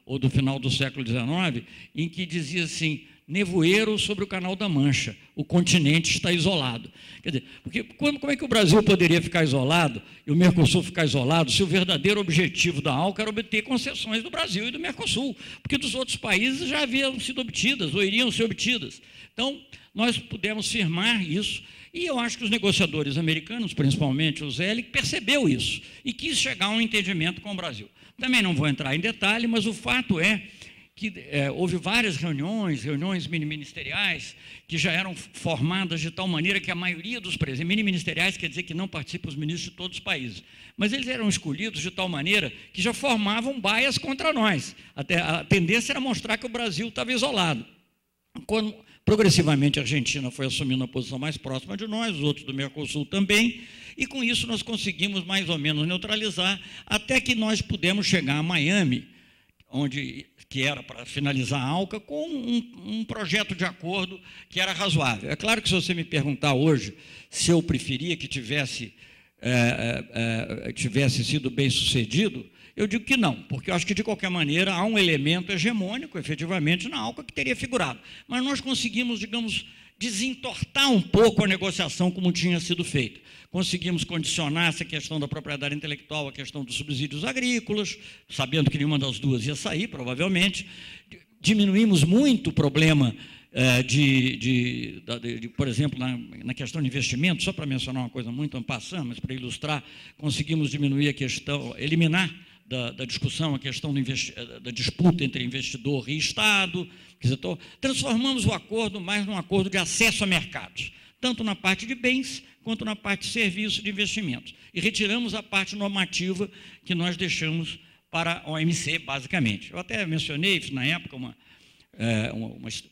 ou do final do século XIX, em que dizia assim, nevoeiro sobre o Canal da Mancha, o continente está isolado. Quer dizer, porque como é que o Brasil poderia ficar isolado e o Mercosul ficar isolado se o verdadeiro objetivo da ALCA era obter concessões do Brasil e do Mercosul, porque dos outros países já haviam sido obtidas ou iriam ser obtidas. Então, nós pudemos firmar isso. E eu acho que os negociadores americanos, principalmente o Zelig, percebeu isso e quis chegar a um entendimento com o Brasil. Também não vou entrar em detalhe, mas o fato é que houve várias reuniões mini-ministeriais, que já eram formadas de tal maneira que a maioria dos presidentes, mini-ministeriais quer dizer que não participam os ministros de todos os países, mas eles eram escolhidos de tal maneira que já formavam baias contra nós. Até a tendência era mostrar que o Brasil estava isolado. Quando progressivamente a Argentina foi assumindo uma posição mais próxima de nós, os outros do Mercosul também, e com isso nós conseguimos mais ou menos neutralizar, até que nós pudemos chegar a Miami, que era para finalizar a ALCA, com um projeto de acordo que era razoável. É claro que, se você me perguntar hoje se eu preferia que tivesse sido bem sucedido, eu digo que não, porque eu acho que, de qualquer maneira, há um elemento hegemônico, efetivamente, na ALCA que teria figurado. Mas nós conseguimos, digamos, desentortar um pouco a negociação como tinha sido feita. Conseguimos condicionar essa questão da propriedade intelectual à questão dos subsídios agrícolas, sabendo que nenhuma das duas ia sair, provavelmente. Diminuímos muito o problema por exemplo, na questão de investimento, só para mencionar uma coisa muito en passant, mas para ilustrar, conseguimos diminuir a questão, eliminar da discussão a questão da disputa entre investidor e Estado. Quer dizer, transformamos o acordo mais num acordo de acesso a mercados, tanto na parte de bens quanto na parte de serviços de investimentos. E retiramos a parte normativa que nós deixamos para a OMC, basicamente. Eu até mencionei na época uma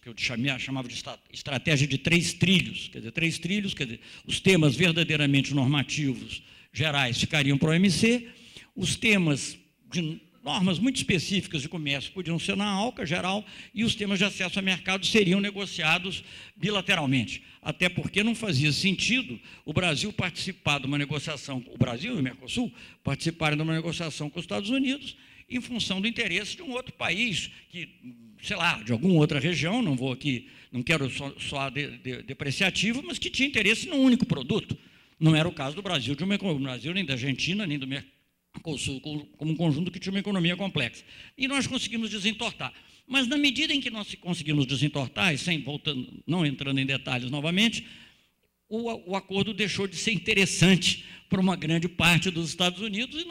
que eu chamava de estratégia de 3 trilhos. Quer dizer, 3 trilhos, quer dizer, os temas verdadeiramente normativos gerais ficariam para a OMC, os temas de normas muito específicas de comércio podiam ser na ALCA geral, e os temas de acesso a mercado seriam negociados bilateralmente. Até porque não fazia sentido o Brasil participar de uma negociação, o Brasil e o Mercosul participarem de uma negociação com os Estados Unidos em função do interesse de um outro país, que, sei lá, de alguma outra região, não quero soar depreciativo, mas que tinha interesse num único produto. Não era o caso do Brasil, nem da Argentina, nem do Mercosul, como um conjunto que tinha uma economia complexa. E nós conseguimos desentortar. Mas, na medida em que nós conseguimos desentortar, e não entrando em detalhes novamente, o acordo deixou de ser interessante para uma grande parte dos Estados Unidos, e,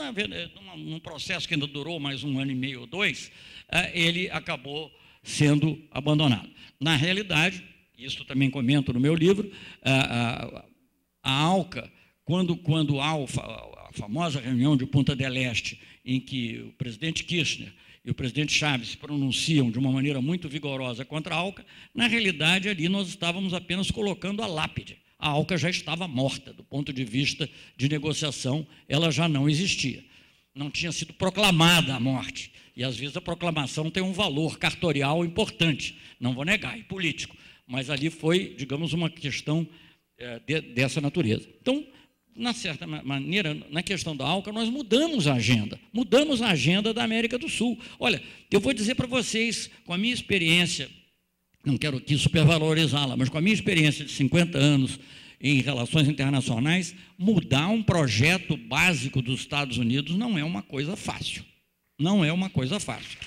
num processo que ainda durou mais 1 ano e meio ou 2, ele acabou sendo abandonado. Na realidade, isso também comento no meu livro, a ALCA, quando há a famosa reunião de Punta del Este, em que o presidente Kirchner e o presidente Chaves se pronunciam de uma maneira muito vigorosa contra a ALCA, na realidade, ali nós estávamos apenas colocando a lápide. A ALCA já estava morta, do ponto de vista de negociação, ela já não existia. Não tinha sido proclamada a morte. E, às vezes, a proclamação tem um valor cartorial importante, não vou negar, e político. Mas ali foi, digamos, uma questão dessa natureza. Então, na certa maneira, na questão da ALCA, nós mudamos a agenda da América do Sul. Olha, eu vou dizer para vocês, com a minha experiência, não quero aqui supervalorizá-la, mas com a minha experiência de 50 anos em relações internacionais, mudar um projeto básico dos Estados Unidos não é uma coisa fácil. Não é uma coisa fácil.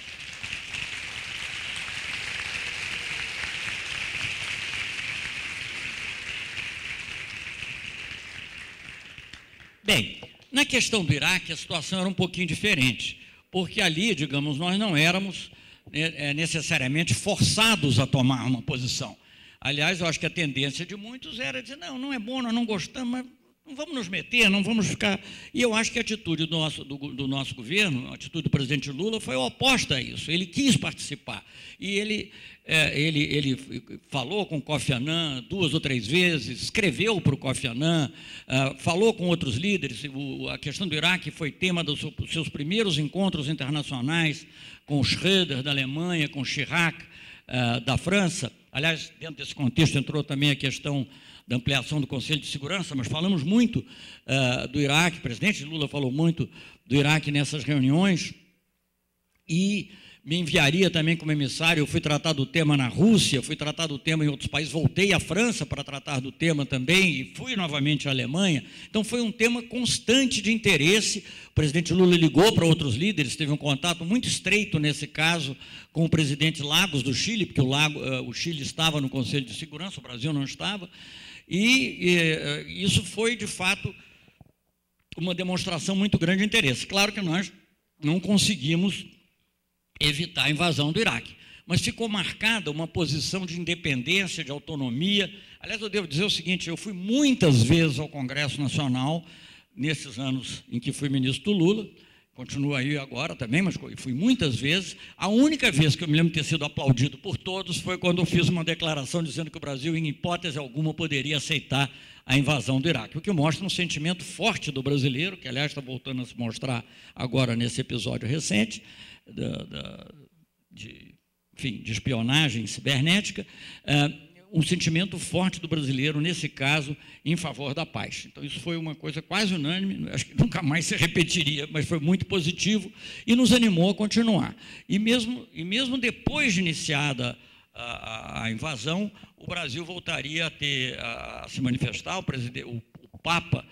Bem, na questão do Iraque, a situação era um pouquinho diferente, porque ali, digamos, nós não éramos necessariamente forçados a tomar uma posição. Aliás, eu acho que a tendência de muitos era dizer, não é bom, nós não gostamos, mas não vamos nos meter, não vamos ficar... E eu acho que a atitude do nosso governo, a atitude do presidente Lula foi oposta a isso. Ele quis participar. E ele falou com o Kofi Annan 2 ou 3 vezes, escreveu para o Kofi Annan, falou com outros líderes. A questão do Iraque foi tema dos seus primeiros encontros internacionais com o Schröder, da Alemanha, com o Chirac, da França. Aliás, dentro desse contexto entrou também a questão da ampliação do Conselho de Segurança, mas falamos muito do Iraque, o presidente Lula falou muito do Iraque nessas reuniões, e me enviaria também como emissário. Eu fui tratar do tema na Rússia, fui tratar do tema em outros países, voltei à França para tratar do tema também, e fui novamente à Alemanha. Então, foi um tema constante de interesse. O presidente Lula ligou para outros líderes, teve um contato muito estreito, nesse caso, com o presidente Lagos, do Chile, porque o Chile estava no Conselho de Segurança, o Brasil não estava, e isso foi, de fato, uma demonstração muito grande de interesse. Claro que nós não conseguimos evitar a invasão do Iraque, mas ficou marcada uma posição de independência, de autonomia. Aliás, eu devo dizer o seguinte, eu fui muitas vezes ao Congresso Nacional, nesses anos em que fui ministro do Lula, continuo aí agora também, mas fui muitas vezes. A única vez que eu me lembro de ter sido aplaudido por todos foi quando eu fiz uma declaração dizendo que o Brasil, em hipótese alguma, poderia aceitar a invasão do Iraque, o que mostra um sentimento forte do brasileiro, que, aliás, está voltando a se mostrar agora nesse episódio recente, de espionagem cibernética, um sentimento forte do brasileiro, nesse caso, em favor da paz. Então, isso foi uma coisa quase unânime, acho que nunca mais se repetiria, mas foi muito positivo e nos animou a continuar. E mesmo depois de iniciada a invasão, o Brasil voltaria a se manifestar. O Papa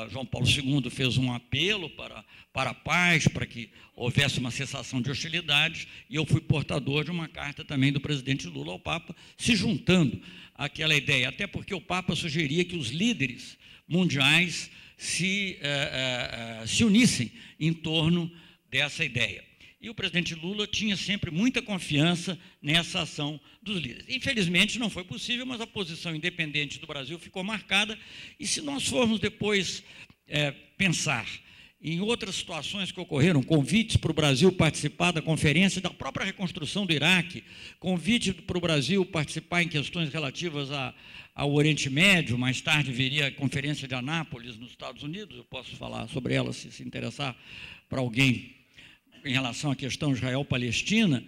João Paulo II fez um apelo para a paz, para que houvesse uma cessação de hostilidades, e eu fui portador de uma carta também do presidente Lula ao Papa, se juntando àquela ideia, até porque o Papa sugeria que os líderes mundiais se unissem em torno dessa ideia. E o presidente Lula tinha sempre muita confiança nessa ação dos líderes. Infelizmente, não foi possível, mas a posição independente do Brasil ficou marcada. E se nós formos depois pensar em outras situações que ocorreram, convites para o Brasil participar da conferência da própria reconstrução do Iraque, convite para o Brasil participar em questões relativas ao Oriente Médio, mais tarde viria a Conferência de Anápolis, nos Estados Unidos, eu posso falar sobre ela se interessar para alguém, em relação à questão Israel-Palestina,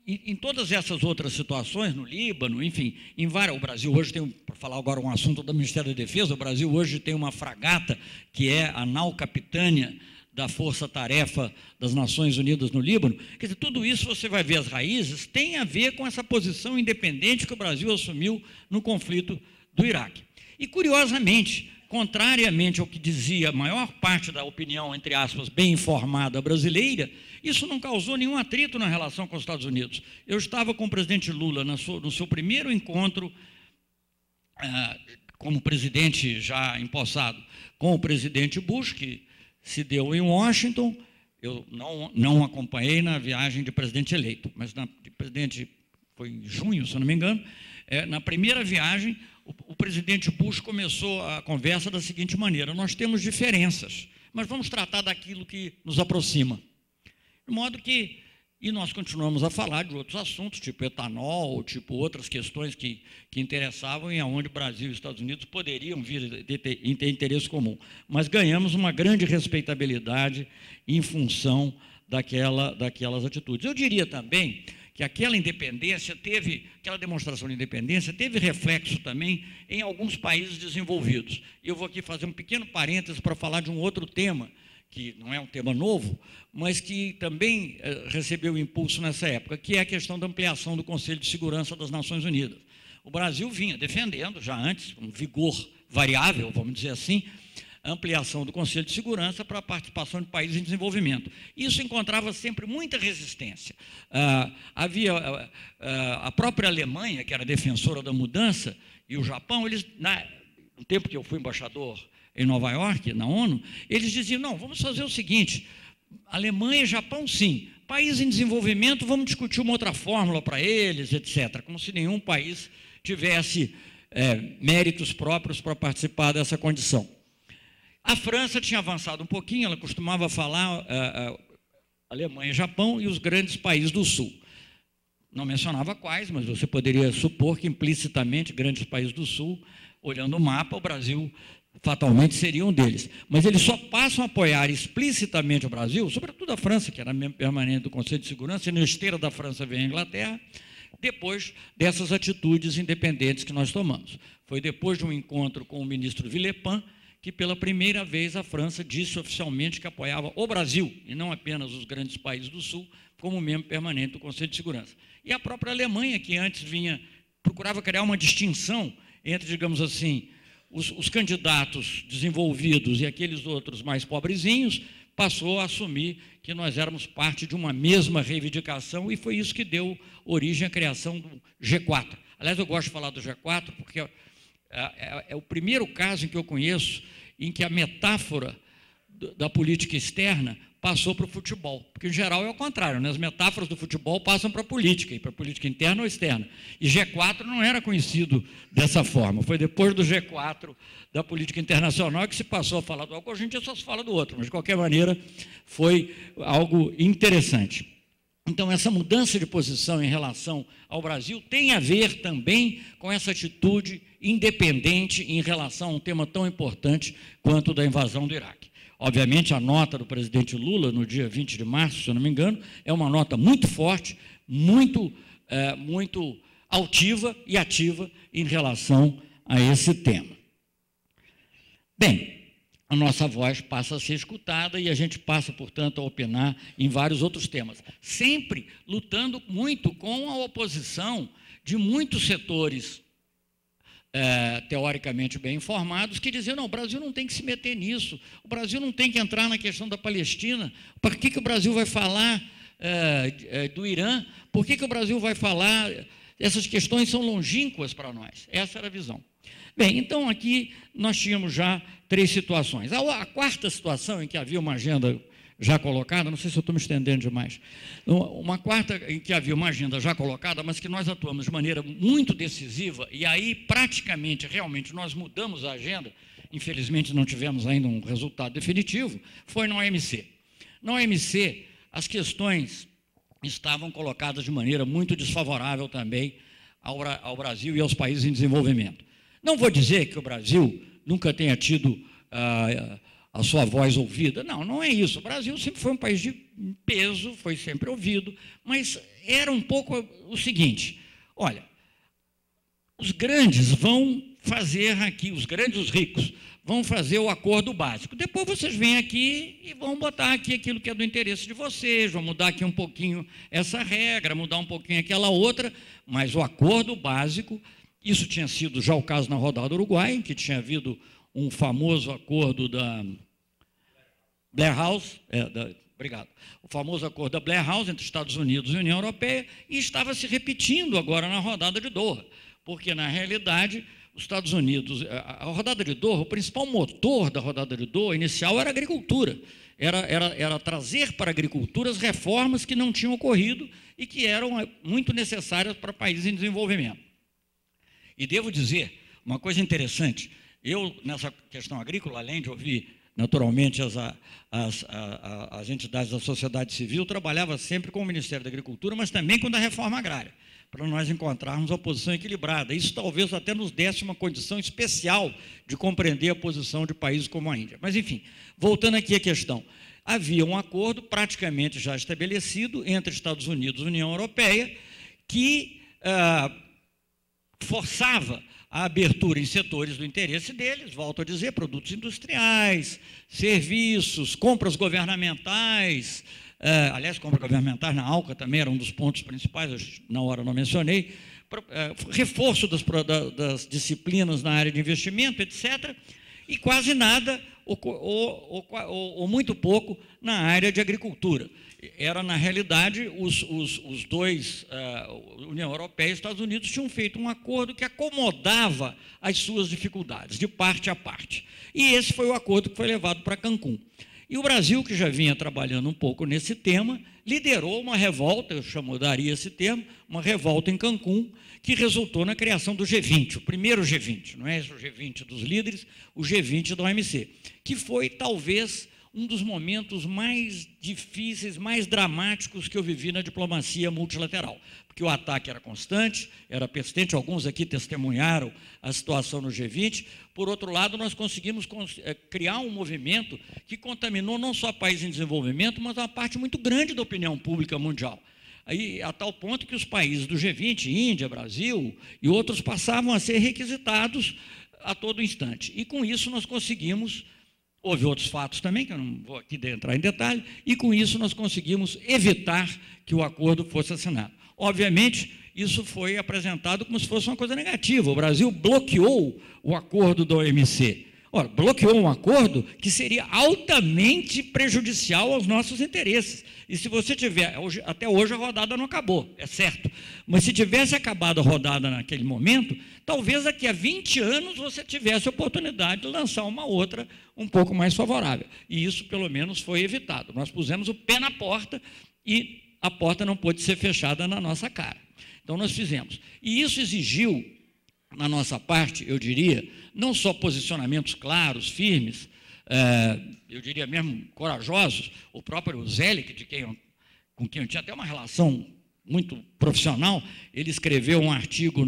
em todas essas outras situações, no Líbano, enfim, o Brasil hoje tem, para falar agora um assunto do Ministério da Defesa, o Brasil hoje tem uma fragata, que é a nau capitânia da Força-Tarefa das Nações Unidas no Líbano. Quer dizer, tudo isso, você vai ver as raízes, tem a ver com essa posição independente que o Brasil assumiu no conflito do Iraque. E, curiosamente, contrariamente ao que dizia a maior parte da opinião, entre aspas, bem informada brasileira, isso não causou nenhum atrito na relação com os Estados Unidos. Eu estava com o presidente Lula no seu primeiro encontro como presidente já empossado com o presidente Bush, que se deu em Washington, eu não acompanhei na viagem de presidente eleito, mas de presidente, foi em junho, se eu não me engano, na primeira viagem, o presidente Bush começou a conversa da seguinte maneira: nós temos diferenças, mas vamos tratar daquilo que nos aproxima. De modo que, e nós continuamos a falar de outros assuntos, tipo etanol, tipo outras questões que interessavam e aonde o Brasil e os Estados Unidos poderiam vir a ter interesse comum. Mas ganhamos uma grande respeitabilidade em função daquelas atitudes. Eu diria também que aquela independência aquela demonstração de independência teve reflexo também em alguns países desenvolvidos. Eu vou aqui fazer um pequeno parêntese para falar de um outro tema, que não é um tema novo, mas que também recebeu impulso nessa época, que é a questão da ampliação do Conselho de Segurança das Nações Unidas. O Brasil vinha defendendo, já antes, um vigor variável, vamos dizer assim, a ampliação do Conselho de Segurança para a participação de países em desenvolvimento. Isso encontrava sempre muita resistência. Havia a própria Alemanha, que era defensora da mudança, e o Japão, eles, no tempo que eu fui embaixador em Nova York, na ONU, eles diziam: não, vamos fazer o seguinte, Alemanha e Japão, sim, país em desenvolvimento, vamos discutir uma outra fórmula para eles, etc., como se nenhum país tivesse méritos próprios para participar dessa condição. A França tinha avançado um pouquinho, ela costumava falar Alemanha e Japão e os grandes países do Sul. Não mencionava quais, mas você poderia supor que implicitamente grandes países do Sul, olhando o mapa, o Brasil fatalmente seria um deles. Mas eles só passam a apoiar explicitamente o Brasil, sobretudo a França, que era membro permanente do Conselho de Segurança, e na esteira da França vem a Inglaterra, depois dessas atitudes independentes que nós tomamos. Foi depois de um encontro com o ministro Villepin que, pela primeira vez, a França disse oficialmente que apoiava o Brasil, e não apenas os grandes países do Sul, como membro permanente do Conselho de Segurança. E a própria Alemanha, que antes procurava criar uma distinção entre, digamos assim, os candidatos desenvolvidos e aqueles outros mais pobrezinhos, passou a assumir que nós éramos parte de uma mesma reivindicação, e foi isso que deu origem à criação do G4. Aliás, eu gosto de falar do G4 porque é o primeiro caso em que eu conheço em que a metáfora da política externa passou para o futebol, porque em geral é o contrário, né? As metáforas do futebol passam para a política, e para a política interna ou externa. E G4 não era conhecido dessa forma, foi depois do G4 da política internacional que se passou a falar do algo, hoje em dia só se fala do outro, mas de qualquer maneira foi algo interessante. Então, essa mudança de posição em relação ao Brasil tem a ver também com essa atitude independente em relação a um tema tão importante quanto o da invasão do Iraque. Obviamente, a nota do presidente Lula, no dia 20 de março, se eu não me engano, é uma nota muito forte, muito altiva e ativa em relação a esse tema. Bem, a nossa voz passa a ser escutada e a gente passa, portanto, a opinar em vários outros temas, sempre lutando muito com a oposição de muitos setores teoricamente bem informados, que diziam: não, o Brasil não tem que se meter nisso, o Brasil não tem que entrar na questão da Palestina, por que o Brasil vai falar do Irã, por que o Brasil vai falar, essas questões são longínquas para nós. Essa era a visão. Bem, então aqui nós tínhamos já 3 situações. A quarta situação em que havia uma agenda já colocada, não sei se eu estou me estendendo demais, uma quarta em que havia uma agenda já colocada, mas que nós atuamos de maneira muito decisiva, e aí praticamente, realmente, nós mudamos a agenda, infelizmente não tivemos ainda um resultado definitivo, foi na OMC. Na OMC, as questões estavam colocadas de maneira muito desfavorável também ao Brasil e aos países em desenvolvimento. Não vou dizer que o Brasil nunca tenha tido a sua voz ouvida. Não, não é isso. O Brasil sempre foi um país de peso, foi sempre ouvido, mas era um pouco o seguinte: olha, os grandes vão fazer aqui, os grandes, os ricos, vão fazer o acordo básico. Depois vocês vêm aqui e vão botar aqui aquilo que é do interesse de vocês, vão mudar aqui um pouquinho essa regra, mudar um pouquinho aquela outra, mas o acordo básico, isso tinha sido já o caso na rodada do Uruguai, em que tinha havido um famoso acordo da Blair House, obrigado, o famoso acordo da Blair House entre Estados Unidos e União Europeia, e estava se repetindo agora na rodada de Doha, porque, na realidade, os Estados Unidos, a rodada de Doha, o principal motor da rodada de Doha inicial era a agricultura. Era trazer para a agricultura as reformas que não tinham ocorrido e que eram muito necessárias para países em desenvolvimento. E devo dizer uma coisa interessante, eu, nessa questão agrícola, além de ouvir, naturalmente, as entidades da sociedade civil, trabalhava sempre com o Ministério da Agricultura, mas também com a reforma agrária, para nós encontrarmos uma posição equilibrada. Isso talvez até nos desse uma condição especial de compreender a posição de países como a Índia. Mas, enfim, voltando aqui à questão, havia um acordo praticamente já estabelecido entre Estados Unidos e União Europeia que forçava a abertura em setores do interesse deles, volto a dizer, produtos industriais, serviços, compras governamentais, aliás, compras governamentais na ALCA também era um dos pontos principais, eu, na hora não mencionei, reforço das disciplinas na área de investimento, etc., e quase nada, ou muito pouco, na área de agricultura. Era, na realidade, os dois, União Europeia e Estados Unidos, tinham feito um acordo que acomodava as suas dificuldades, de parte a parte. E esse foi o acordo que foi levado para Cancún. E o Brasil, que já vinha trabalhando um pouco nesse tema, liderou uma revolta, eu daria esse termo, uma revolta em Cancún, que resultou na criação do G20, o primeiro G20, não é esse o G20 dos líderes, o G20 da OMC, que foi, talvez, um dos momentos mais difíceis, mais dramáticos que eu vivi na diplomacia multilateral, porque o ataque era constante, era persistente, alguns aqui testemunharam a situação no G20. Por outro lado, nós conseguimos criar um movimento que contaminou não só países em desenvolvimento, mas uma parte muito grande da opinião pública mundial. Aí, a tal ponto que os países do G20, Índia, Brasil e outros, passavam a ser requisitados a todo instante. E com isso nós conseguimos... Houve outros fatos também, que eu não vou aqui entrar em detalhe, e com isso nós conseguimos evitar que o acordo fosse assinado. Obviamente, isso foi apresentado como se fosse uma coisa negativa. O Brasil bloqueou o acordo da OMC. Ora, bloqueou um acordo que seria altamente prejudicial aos nossos interesses. E se você tiver, até hoje a rodada não acabou, é certo, mas se tivesse acabado a rodada naquele momento, talvez daqui a 20 anos você tivesse a oportunidade de lançar uma outra um pouco mais favorável. E isso, pelo menos, foi evitado. Nós pusemos o pé na porta e a porta não pôde ser fechada na nossa cara. Então, nós fizemos. E isso exigiu, na nossa parte, eu diria, não só posicionamentos claros, firmes, eu diria mesmo corajosos. O próprio Zelig, com quem eu tinha até uma relação muito profissional, ele escreveu um artigo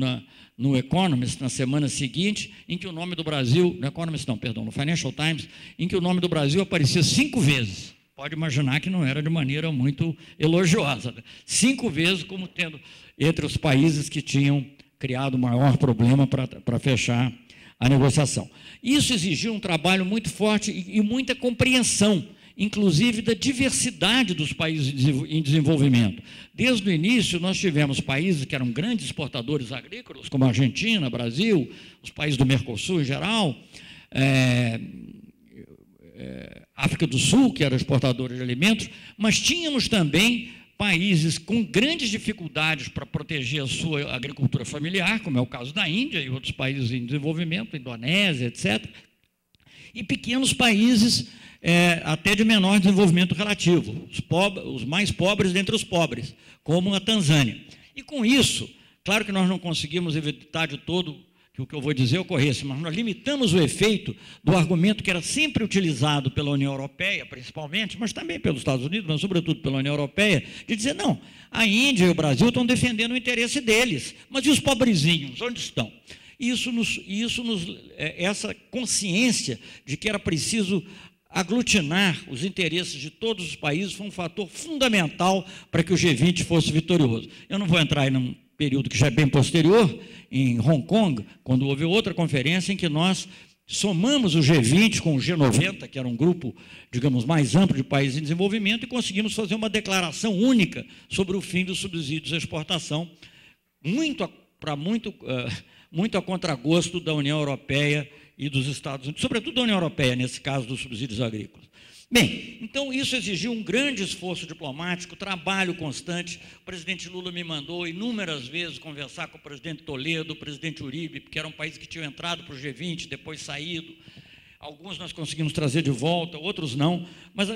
no Economist, na semana seguinte, em que o nome do Brasil, no Economist não, perdão, no Financial Times, em que o nome do Brasil aparecia 5 vezes. Pode imaginar que não era de maneira muito elogiosa, né? 5 vezes como tendo entre os países que tinham criado o maior problema para fechar a negociação. Isso exigiu um trabalho muito forte e muita compreensão, inclusive da diversidade dos países em desenvolvimento. Desde o início, nós tivemos países que eram grandes exportadores agrícolas, como a Argentina, Brasil, os países do Mercosul em geral, África do Sul, que era exportadora de alimentos, mas tínhamos também países com grandes dificuldades para proteger a sua agricultura familiar, como é o caso da Índia e outros países em desenvolvimento, Indonésia, etc., e pequenos países até de menor desenvolvimento relativo, os mais pobres dentre os pobres, como a Tanzânia. E com isso, claro que nós não conseguimos evitar de todo que o que eu vou dizer ocorresse, mas nós limitamos o efeito do argumento que era sempre utilizado pela União Europeia, principalmente, mas também pelos Estados Unidos, mas sobretudo pela União Europeia, de dizer, não, a Índia e o Brasil estão defendendo o interesse deles, mas e os pobrezinhos, onde estão? Essa consciência de que era preciso aglutinar os interesses de todos os países foi um fator fundamental para que o G20 fosse vitorioso. Eu não vou entrar aí num período que já é bem posterior, em Hong Kong, quando houve outra conferência em que nós somamos o G20 com o G90, que era um grupo, digamos, mais amplo de países em desenvolvimento, e conseguimos fazer uma declaração única sobre o fim dos subsídios à exportação, muito a contragosto da União Europeia e dos Estados Unidos, sobretudo da União Europeia, nesse caso dos subsídios agrícolas. Bem, então isso exigiu um grande esforço diplomático, trabalho constante. O presidente Lula me mandou inúmeras vezes conversar com o presidente Toledo, o presidente Uribe, porque eram países que tinham entrado para o G20, depois saído. Alguns nós conseguimos trazer de volta, outros não. Mas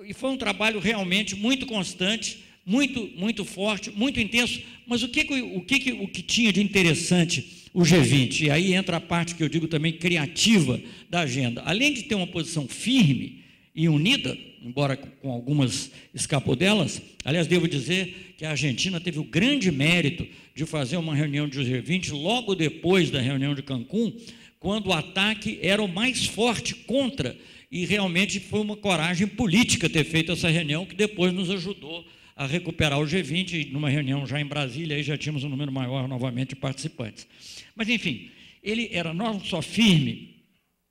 e foi um trabalho realmente muito constante, muito forte, muito intenso. Mas o que tinha de interessante o G20? E aí entra a parte que eu digo também criativa da agenda. Além de ter uma posição firme e unida, embora com algumas escapodelas, aliás, devo dizer que a Argentina teve o grande mérito de fazer uma reunião de G20 logo depois da reunião de Cancún, quando o ataque era o mais forte contra, e realmente foi uma coragem política ter feito essa reunião, que depois nos ajudou a recuperar o G20, e numa reunião já em Brasília, aí já tínhamos um número maior novamente de participantes. Mas, enfim, ele era não só firme,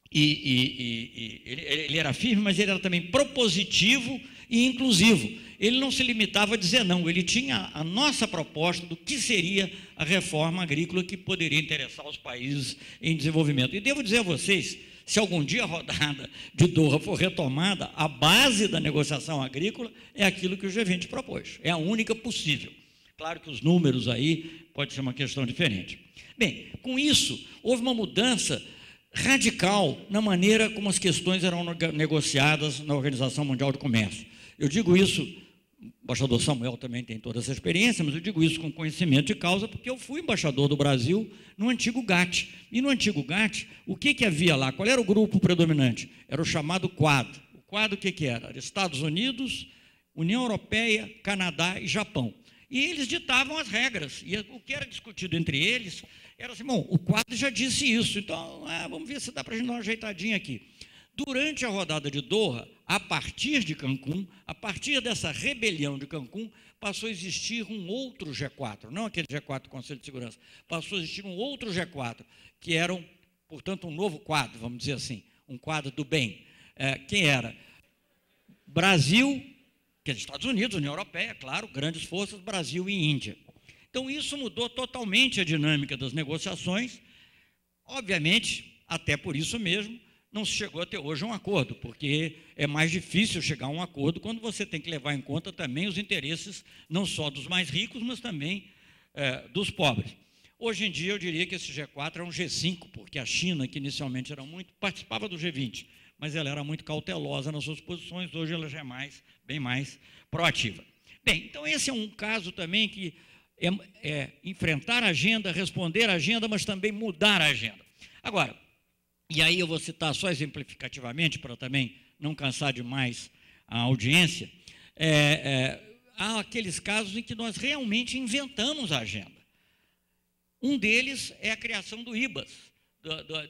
ele era firme, mas ele era também propositivo e inclusivo. Ele não se limitava a dizer não, ele tinha a nossa proposta do que seria a reforma agrícola que poderia interessar os países em desenvolvimento. E devo dizer a vocês, se algum dia a rodada de Doha for retomada, a base da negociação agrícola é aquilo que o G20 propôs, é a única possível. Claro que os números aí pode ser uma questão diferente. Bem, com isso, houve uma mudança radical na maneira como as questões eram negociadas na Organização Mundial do Comércio. Eu digo isso, o embaixador Samuel também tem toda essa experiência, mas eu digo isso com conhecimento de causa, porque eu fui embaixador do Brasil no antigo GATT. E no antigo GATT, o que havia lá? Qual era o grupo predominante? Era o chamado Quad. O Quad o que era? Era Estados Unidos, União Europeia, Canadá e Japão. E eles ditavam as regras. E o que era discutido entre eles era assim, bom, o Quad já disse isso, então vamos ver se dá para a gente dar uma ajeitadinha aqui. Durante a rodada de Doha, a partir de Cancún, a partir dessa rebelião de Cancún, passou a existir um outro G4, não aquele G4 do Conselho de Segurança, passou a existir um outro G4, que era, portanto, um novo quadro, vamos dizer assim, um quadro do bem. Quem era? Brasil, que é dos Estados Unidos, União Europeia, claro, grandes forças, Brasil e Índia. Então, isso mudou totalmente a dinâmica das negociações, obviamente, até por isso mesmo, não se chegou até hoje a um acordo, porque é mais difícil chegar a um acordo quando você tem que levar em conta também os interesses, não só dos mais ricos, mas também dos pobres. Hoje em dia, eu diria que esse G4 é um G5, porque a China, que inicialmente era participava do G20, mas ela era muito cautelosa nas suas posições, hoje ela já é bem mais proativa. Bem, então esse é um caso também que enfrentar a agenda, responder a agenda, mas também mudar a agenda. Agora, e aí eu vou citar só exemplificativamente, para também não cansar demais a audiência, há aqueles casos em que nós realmente inventamos a agenda. Um deles é a criação do IBAS,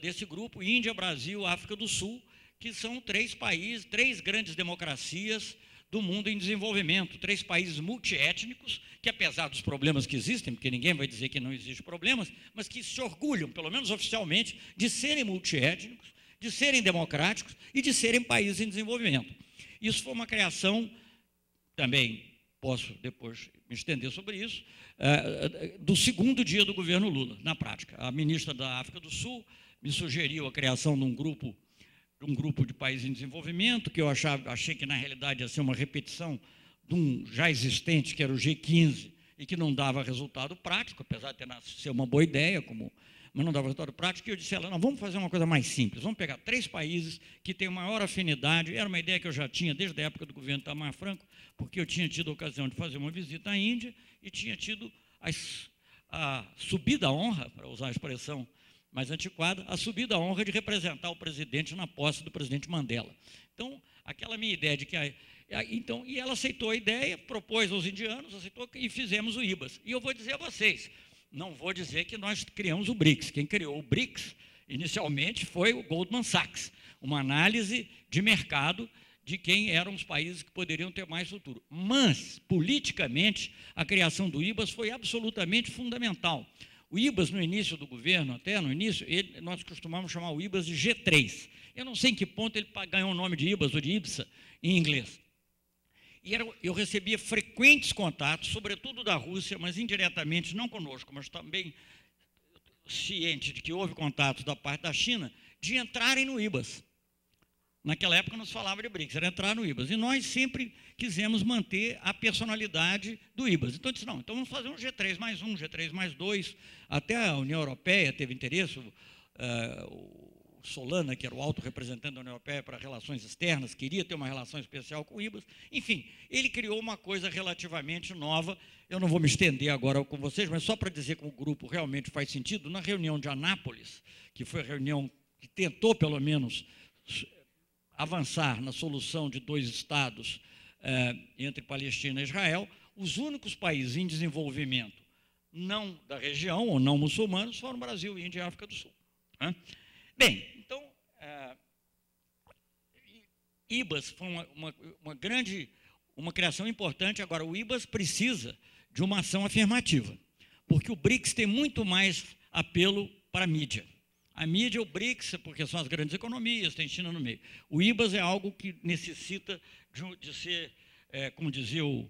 desse grupo Índia, Brasil, África do Sul, que são 3 países, 3 grandes democracias do mundo em desenvolvimento, 3 países multiétnicos, que apesar dos problemas que existem, porque ninguém vai dizer que não existem problemas, mas que se orgulham, pelo menos oficialmente, de serem multiétnicos, de serem democráticos e de serem países em desenvolvimento. Isso foi uma criação, também posso depois me estender sobre isso, do segundo dia do governo Lula, na prática. A ministra da África do Sul me sugeriu a criação de um grupo de países em desenvolvimento, que eu achei que, na realidade, ia ser uma repetição de um já existente, que era o G15, e que não dava resultado prático, apesar de ser uma boa ideia, mas não dava resultado prático, e eu disse a ela, não, vamos fazer uma coisa mais simples, vamos pegar 3 países que têm maior afinidade, era uma ideia que eu já tinha desde a época do governo Itamar Franco, porque eu tinha tido a ocasião de fazer uma visita à Índia, e tinha tido a subida à honra, para usar a expressão mais antiquada, a subida à honra de representar o presidente na posse do presidente Mandela. Então, aquela minha ideia de que... e ela aceitou a ideia, propôs aos indianos, aceitou e fizemos o IBAS. E eu vou dizer a vocês, não vou dizer que nós criamos o BRICS. Quem criou o BRICS, inicialmente, foi o Goldman Sachs, uma análise de mercado de quem eram os países que poderiam ter mais futuro. Mas, politicamente, a criação do IBAS foi absolutamente fundamental. O IBAS, no início do governo, até no início, nós costumamos chamar o IBAS de G3. Eu não sei em que ponto ele ganhou o nome de IBAS ou de IBSA em inglês. E eu recebia frequentes contatos, sobretudo da Rússia, mas indiretamente, não conosco, mas também ciente de que houve contatos da parte da China, de entrarem no IBAS. naquela época não se falava de BRICS, era entrar no IBAS. E nós sempre quisemos manter a personalidade do IBAS. Então, eu disse, não, então vamos fazer um G3+1, G3+2. Até a União Europeia teve interesse, o Solana, que era o alto representante da União Europeia para relações externas, queria ter uma relação especial com o IBAS. Enfim, ele criou uma coisa relativamente nova. Eu não vou me estender agora com vocês, mas só para dizer que o grupo realmente faz sentido, na reunião de Anápolis, que foi a reunião que tentou, pelo menos, avançar na solução de 2 estados entre Palestina e Israel, os únicos países em desenvolvimento não da região, ou não muçulmanos, foram Brasil, Índia e África do Sul. Bem, então, IBAS foi uma criação importante. Agora, o IBAS precisa de uma ação afirmativa, porque o BRICS tem muito mais apelo para a mídia. A mídia, o BRICS, porque são as grandes economias, tem China no meio. O IBAS é algo que necessita de ser, como dizia o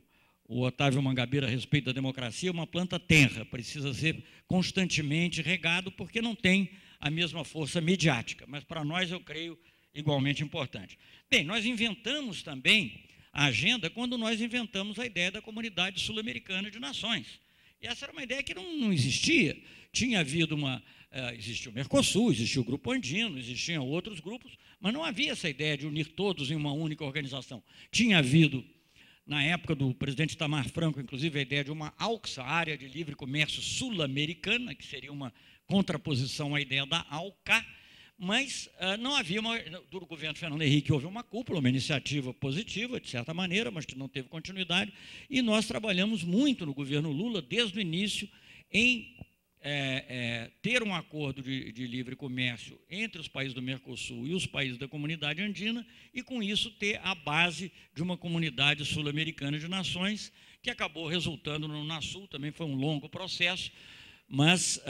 Otávio Mangabeira a respeito da democracia, uma planta tenra, precisa ser constantemente regado, porque não tem a mesma força midiática, mas para nós, eu creio, igualmente importante. Bem, nós inventamos também a agenda quando nós inventamos a ideia da Comunidade Sul-Americana de Nações. E essa era uma ideia que não existia. Tinha havido existia o Mercosul, existia o Grupo Andino, existiam outros grupos, mas não havia essa ideia de unir todos em uma única organização. Tinha havido, na época do presidente Itamar Franco, inclusive, a ideia de uma ALCSA, Área de Livre Comércio Sul-Americana, que seria uma contraposição à ideia da ALCA, mas não havia, do governo Fernando Henrique, houve uma cúpula, uma iniciativa positiva, de certa maneira, mas que não teve continuidade, e nós trabalhamos muito no governo Lula, desde o início, em ter um acordo de livre comércio entre os países do Mercosul e os países da Comunidade Andina, e com isso ter a base de uma Comunidade Sul-Americana de Nações, que acabou resultando no UNASUL, também foi um longo processo, mas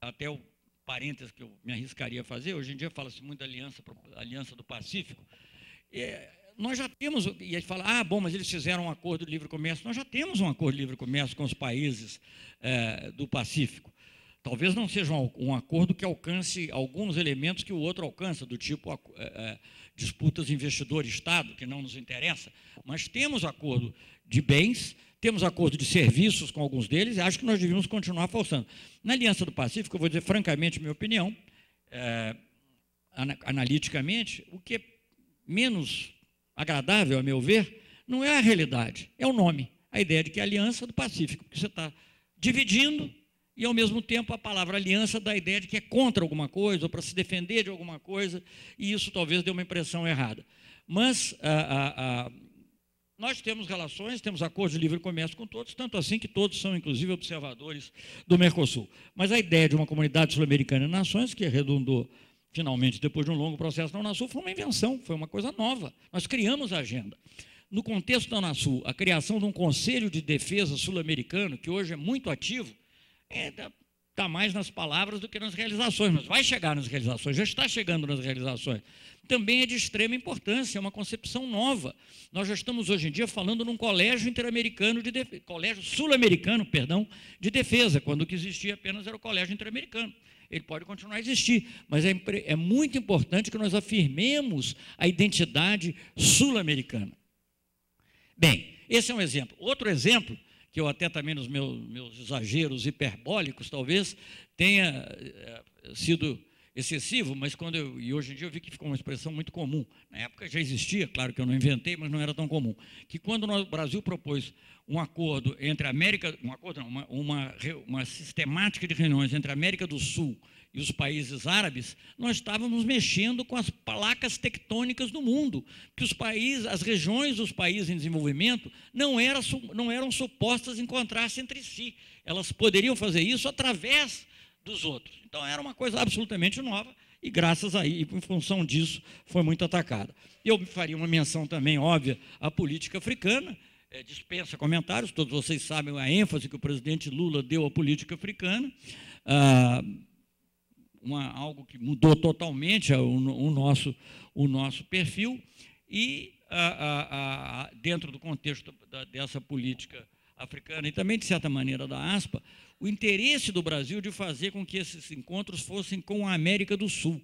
até o parênteses que eu me arriscaria a fazer, hoje em dia fala-se muito da Aliança do Pacífico, nós já temos, e aí fala, bom, mas eles fizeram um acordo de livre comércio. Nós já temos um acordo de livre comércio com os países do Pacífico. Talvez não seja um acordo que alcance alguns elementos que o outro alcança, do tipo disputas investidor-Estado, que não nos interessa, mas temos acordo de bens, temos acordo de serviços com alguns deles, e acho que nós devíamos continuar forçando. Na Aliança do Pacífico, eu vou dizer francamente minha opinião, analiticamente, o que é menos agradável, a meu ver, não é a realidade, é o nome, a ideia de que é a Aliança do Pacífico, que você está dividindo e, ao mesmo tempo, a palavra aliança dá a ideia de que é contra alguma coisa ou para se defender de alguma coisa, e isso talvez dê uma impressão errada. Mas nós temos relações, temos acordos de livre comércio com todos, tanto assim que todos são, inclusive, observadores do Mercosul. Mas a ideia de uma Comunidade Sul-Americana de Nações, que arredondou finalmente, depois de um longo processo na Unasul, foi uma invenção, foi uma coisa nova. Nós criamos a agenda. No contexto da Unasul, a criação de um Conselho de Defesa Sul-Americano, que hoje é muito ativo, está mais nas palavras do que nas realizações, mas vai chegar nas realizações, já está chegando nas realizações. Também é de extrema importância, é uma concepção nova. Nós já estamos, hoje em dia, falando num colégio interamericano de defesa, colégio sul-americano, perdão, de defesa, quando o que existia apenas era o colégio interamericano. Ele pode continuar a existir, mas é muito importante que nós afirmemos a identidade sul-americana. Bem, esse é um exemplo. Outro exemplo, que eu até também nos meus exageros hiperbólicos, talvez, tenha sido excessivo, mas e hoje em dia eu vi que ficou uma expressão muito comum. Na época já existia, claro que eu não inventei, mas não era tão comum. Que quando o Brasil propôs um acordo entre a América, uma sistemática de reuniões entre a América do Sul e os países árabes, nós estávamos mexendo com as placas tectônicas do mundo, que as regiões dos países em desenvolvimento não eram supostas encontrar-se entre si. Elas poderiam fazer isso através dos outros. Então, era uma coisa absolutamente nova e, graças a isso, em função disso, foi muito atacada. Eu faria uma menção também, óbvia, à política africana, dispensa comentários, todos vocês sabem a ênfase que o presidente Lula deu à política africana, algo que mudou totalmente o nosso perfil, e dentro do contexto dessa política africana e também, de certa maneira, da ASPA, o interesse do Brasil de fazer com que esses encontros fossem com a América do Sul.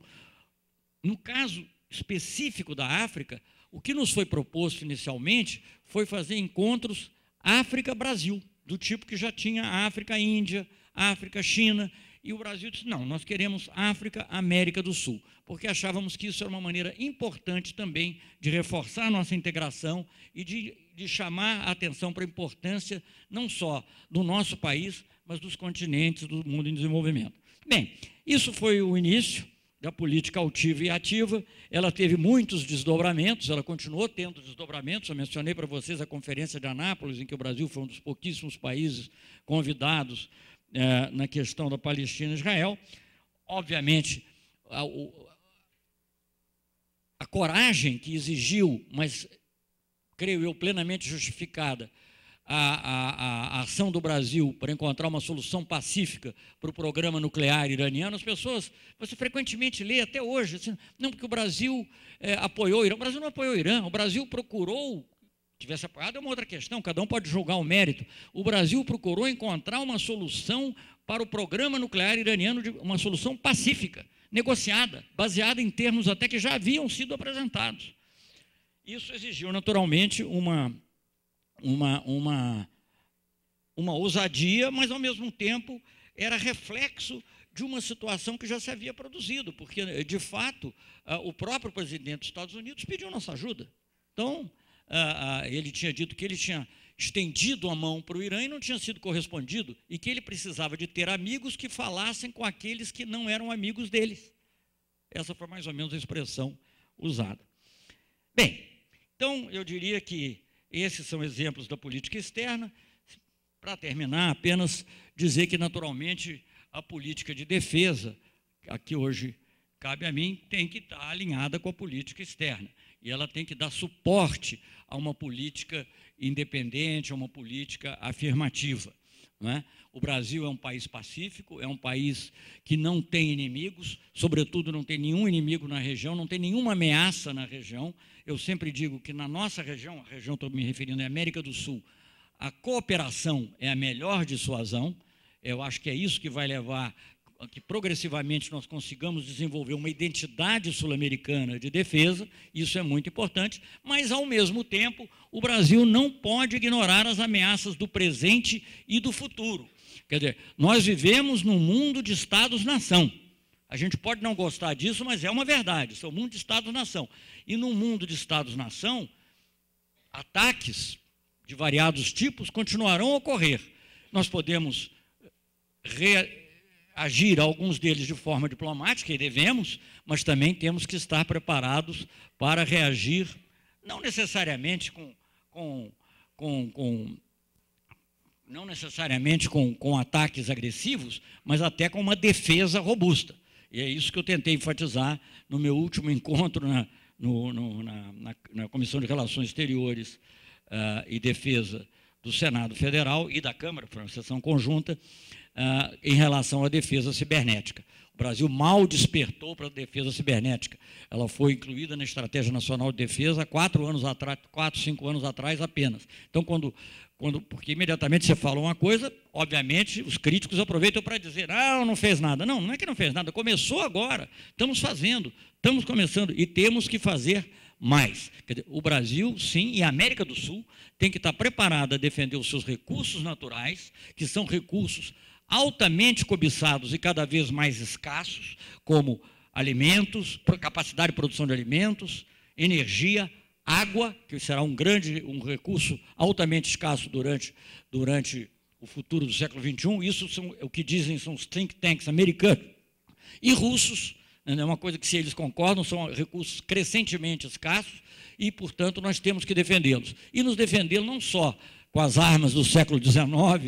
No caso específico da África, o que nos foi proposto inicialmente foi fazer encontros África-Brasil, do tipo que já tinha África-Índia, África-China, e o Brasil disse, não, nós queremos África-América do Sul, porque achávamos que isso era uma maneira importante também de reforçar a nossa integração e de chamar a atenção para a importância não só do nosso país, mas dos continentes do mundo em desenvolvimento. Bem, isso foi o início da política altiva e ativa. Ela teve muitos desdobramentos, ela continuou tendo desdobramentos. Eu mencionei para vocês a Conferência de Anápolis, em que o Brasil foi um dos pouquíssimos países convidados na questão da Palestina e Israel. Obviamente, a coragem que exigiu, mas creio eu plenamente justificada, a ação do Brasil para encontrar uma solução pacífica para o programa nuclear iraniano, as pessoas, você frequentemente lê até hoje, assim, não, porque o Brasil apoiou o Irã. O Brasil não apoiou o Irã, o Brasil procurou, tivesse apoiado é uma outra questão, cada um pode julgar o mérito. O Brasil procurou encontrar uma solução para o programa nuclear iraniano, uma solução pacífica, negociada, baseada em termos até que já haviam sido apresentados. Isso exigiu, naturalmente, uma ousadia, mas, ao mesmo tempo, era reflexo de uma situação que já se havia produzido, porque, de fato, o próprio presidente dos Estados Unidos pediu nossa ajuda. Então, ele tinha dito que ele tinha estendido a mão para o Irã e não tinha sido correspondido, e que ele precisava de ter amigos que falassem com aqueles que não eram amigos deles. Essa foi mais ou menos a expressão usada. Bem, então, eu diria que esses são exemplos da política externa. Para terminar, apenas dizer que, naturalmente, a política de defesa, aqui hoje cabe a mim, tem que estar alinhada com a política externa. E ela tem que dar suporte a uma política independente, a uma política afirmativa. Não é? O Brasil é um país pacífico, é um país que não tem inimigos, sobretudo não tem nenhum inimigo na região, não tem nenhuma ameaça na região. Eu sempre digo que na nossa região, a região estou me referindo à América do Sul, a cooperação é a melhor dissuasão. Eu acho que é isso que vai levar a que progressivamente nós consigamos desenvolver uma identidade sul-americana de defesa. Isso é muito importante, mas, ao mesmo tempo, o Brasil não pode ignorar as ameaças do presente e do futuro. Quer dizer, nós vivemos num mundo de Estados-nação. A gente pode não gostar disso, mas é uma verdade, isso é um mundo de Estados-nação. E num mundo de Estados-nação, ataques de variados tipos continuarão a ocorrer. Nós podemos reagir a alguns deles de forma diplomática, e devemos, mas também temos que estar preparados para reagir, não necessariamente com ataques agressivos, mas até com uma defesa robusta. E é isso que eu tentei enfatizar no meu último encontro na Comissão de Relações Exteriores e Defesa do Senado Federal e da Câmara, foi uma sessão conjunta, em relação à defesa cibernética. O Brasil mal despertou para a defesa cibernética. Ela foi incluída na Estratégia Nacional de Defesa há 4 anos atrás, 4, 5 anos atrás apenas. Então, porque imediatamente você fala uma coisa, obviamente os críticos aproveitam para dizer, não fez nada. Não, não é que não fez nada, começou agora, estamos fazendo, estamos começando e temos que fazer mais. Quer dizer, o Brasil, sim, e a América do Sul tem que estar preparada a defender os seus recursos naturais, que são recursos altamente cobiçados e cada vez mais escassos, como alimentos, capacidade de produção de alimentos, energia, água, que será um recurso altamente escasso durante o futuro do século XXI. Isso são o que dizem são os think tanks americanos. E russos, é uma coisa que, se eles concordam, são recursos crescentemente escassos e, portanto, nós temos que defendê-los. E nos defendê-los não só com as armas do século XIX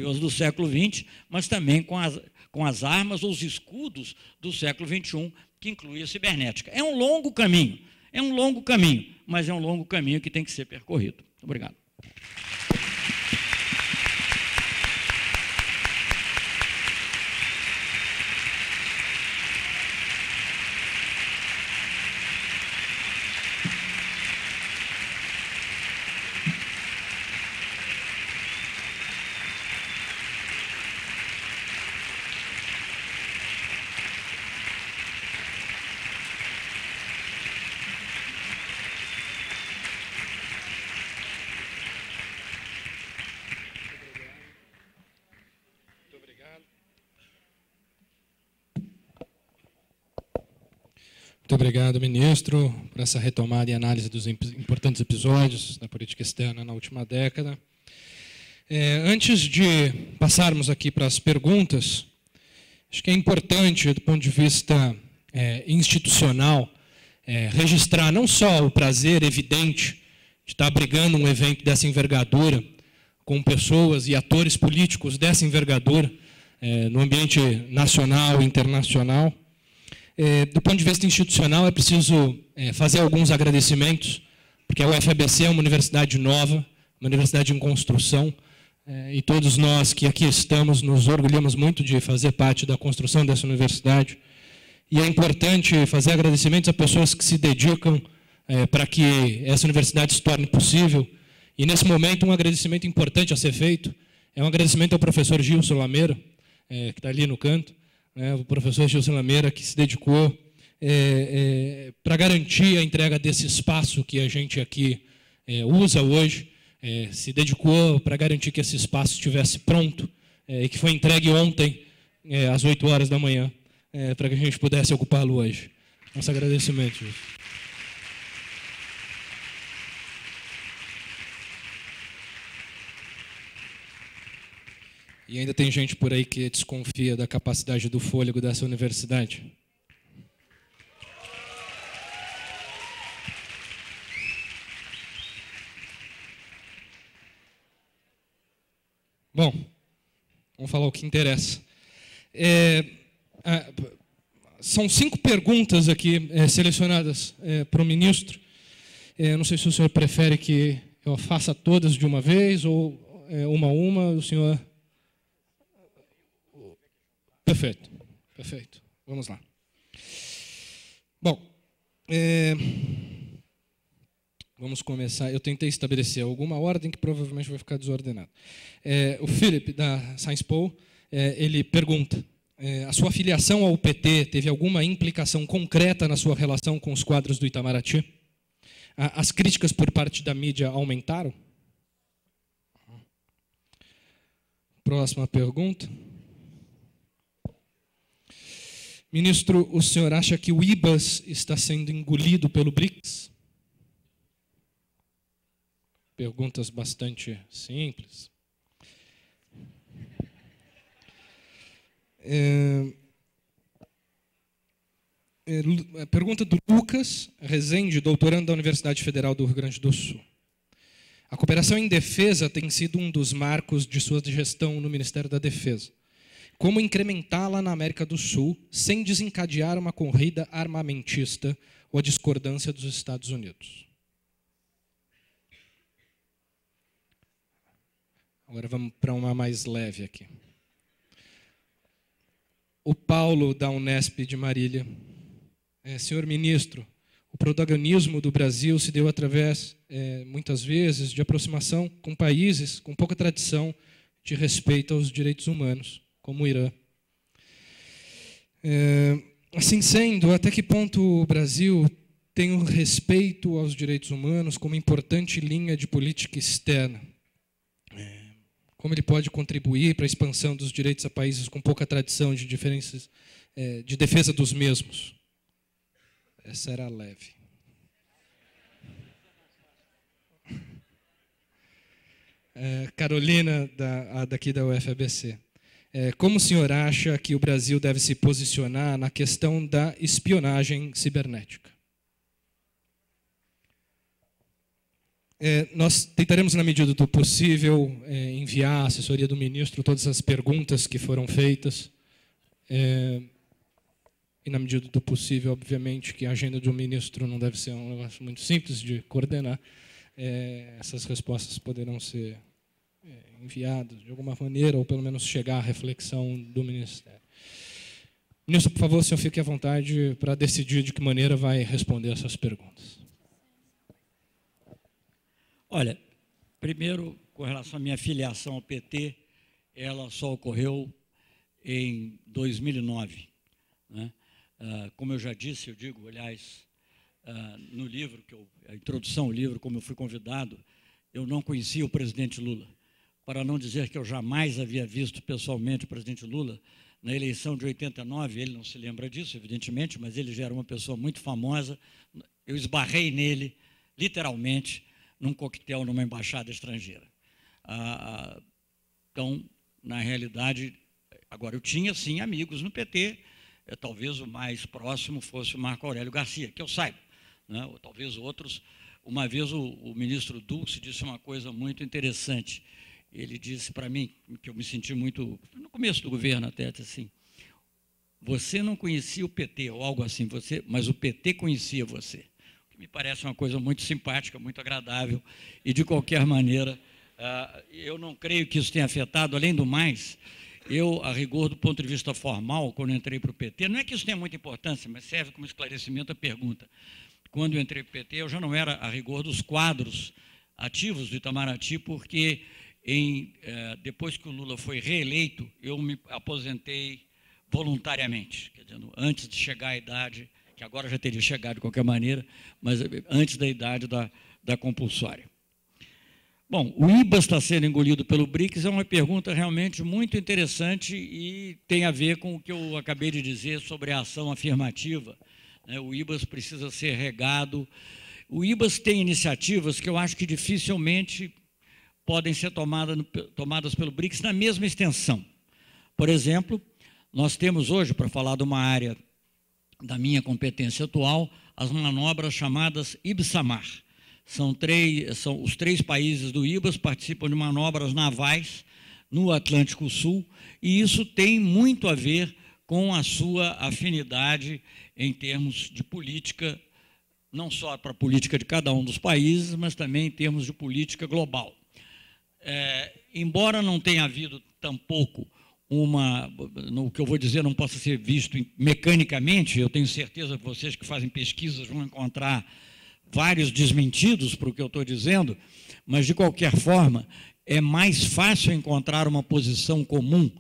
ou as do século XX, mas também com as armas ou os escudos do século XXI, que inclui a cibernética. É um longo caminho, mas é um longo caminho que tem que ser percorrido. Obrigado. Muito obrigado, ministro, por essa retomada e análise dos importantes episódios da política externa na última década. Antes de passarmos aqui para as perguntas, acho que é importante, do ponto de vista institucional, registrar não só o prazer evidente de estar abrigando um evento dessa envergadura, com pessoas e atores políticos dessa envergadura, no ambiente nacional e internacional. Do ponto de vista institucional, é preciso fazer alguns agradecimentos, porque a UFABC é uma universidade nova, uma universidade em construção, e todos nós que aqui estamos nos orgulhamos muito de fazer parte da construção dessa universidade. E é importante fazer agradecimentos a pessoas que se dedicam para que essa universidade se torne possível. E, nesse momento, um agradecimento importante a ser feito é um agradecimento ao professor Gilson Lameira, que está ali no canto, o professor Gilson Lameira, que se dedicou para garantir a entrega desse espaço que a gente aqui usa hoje, se dedicou para garantir que esse espaço estivesse pronto e que foi entregue ontem, às 8 horas da manhã, para que a gente pudesse ocupá-lo hoje. Nosso agradecimento, Gilson. E ainda tem gente por aí que desconfia da capacidade do fôlego dessa universidade. Bom, vamos falar o que interessa. São 5 perguntas aqui selecionadas para o ministro. Não sei se o senhor prefere que eu faça todas de uma vez ou uma a uma. O senhor... Perfeito, perfeito. Vamos lá. Bom, vamos começar. Eu tentei estabelecer alguma ordem que provavelmente vai ficar desordenada. O Philip, da Science Poll, ele pergunta, a sua filiação ao PT teve alguma implicação concreta na sua relação com os quadros do Itamaraty? As críticas por parte da mídia aumentaram? Próxima pergunta. Ministro, o senhor acha que o IBAS está sendo engolido pelo BRICS? Perguntas bastante simples. Pergunta do Lucas Rezende, doutorando da Universidade Federal do Rio Grande do Sul. A cooperação em defesa tem sido um dos marcos de sua gestão no Ministério da Defesa. Como incrementá-la na América do Sul sem desencadear uma corrida armamentista ou a discordância dos Estados Unidos? Agora vamos para uma mais leve aqui. O Paulo, da Unesp de Marília. Senhor ministro, o protagonismo do Brasil se deu através, muitas vezes, de aproximação com países com pouca tradição de respeito aos direitos humanos, como o Irã. Assim sendo, até que ponto o Brasil tem um respeito aos direitos humanos como importante linha de política externa? Como ele pode contribuir para a expansão dos direitos a países com pouca tradição de diferenças, de defesa dos mesmos? Essa era leve. Carolina, daqui da UFABC. Como o senhor acha que o Brasil deve se posicionar na questão da espionagem cibernética? Nós tentaremos, na medida do possível, enviar à assessoria do ministro todas as perguntas que foram feitas. E, na medida do possível, obviamente, que a agenda de um ministro não deve ser um negócio muito simples de coordenar. Essas respostas poderão ser enviadas de alguma maneira, ou pelo menos chegar à reflexão do Ministério. Ministro, por favor, o senhor fique à vontade para decidir de que maneira vai responder essas perguntas. Olha, primeiro, com relação à minha filiação ao PT, ela só ocorreu em 2009. Né? Como eu já disse, eu digo, aliás, no livro, a introdução ao livro, como eu fui convidado, eu não conhecia o presidente Lula. Para não dizer que eu jamais havia visto pessoalmente o presidente Lula, na eleição de 89, ele não se lembra disso, evidentemente, mas ele já era uma pessoa muito famosa, eu esbarrei nele, literalmente, num coquetel numa embaixada estrangeira. Então, na realidade, agora eu tinha, sim, amigos no PT, talvez o mais próximo fosse o Marco Aurélio Garcia, que eu saiba, né? Ou talvez outros. Uma vez o ministro Dulce disse uma coisa muito interessante. Ele disse para mim, que eu me senti muito, no começo do governo até, assim, você não conhecia o PT, ou algo assim, mas o PT conhecia você. O que me parece uma coisa muito simpática, muito agradável, e de qualquer maneira, eu não creio que isso tenha afetado, além do mais, eu, a rigor do ponto de vista formal, quando entrei para o PT, não é que isso tenha muita importância, mas serve como esclarecimento a pergunta. Quando eu entrei para o PT, eu já não era a rigor dos quadros ativos do Itamaraty, porque depois que o Lula foi reeleito, eu me aposentei voluntariamente, quer dizer, antes de chegar à idade, que agora já teria chegado de qualquer maneira, mas antes da idade da compulsória. Bom, o IBAS está sendo engolido pelo BRICS é uma pergunta realmente muito interessante e tem a ver com o que eu acabei de dizer sobre a ação afirmativa. O IBAS precisa ser regado. O IBAS tem iniciativas que eu acho que dificilmente podem ser tomadas pelo BRICS na mesma extensão. Por exemplo, nós temos hoje, para falar de uma área da minha competência atual, as manobras chamadas IBSAMAR. São os 3 países do IBAS participam de manobras navais no Atlântico Sul, e isso tem muito a ver com a sua afinidade em termos de política, não só para a política de cada um dos países, mas também em termos de política global. Embora não tenha havido tampouco no que eu vou dizer não possa ser visto mecanicamente, eu tenho certeza que vocês que fazem pesquisas vão encontrar vários desmentidos para o que eu estou dizendo, mas, de qualquer forma, é mais fácil encontrar uma posição comum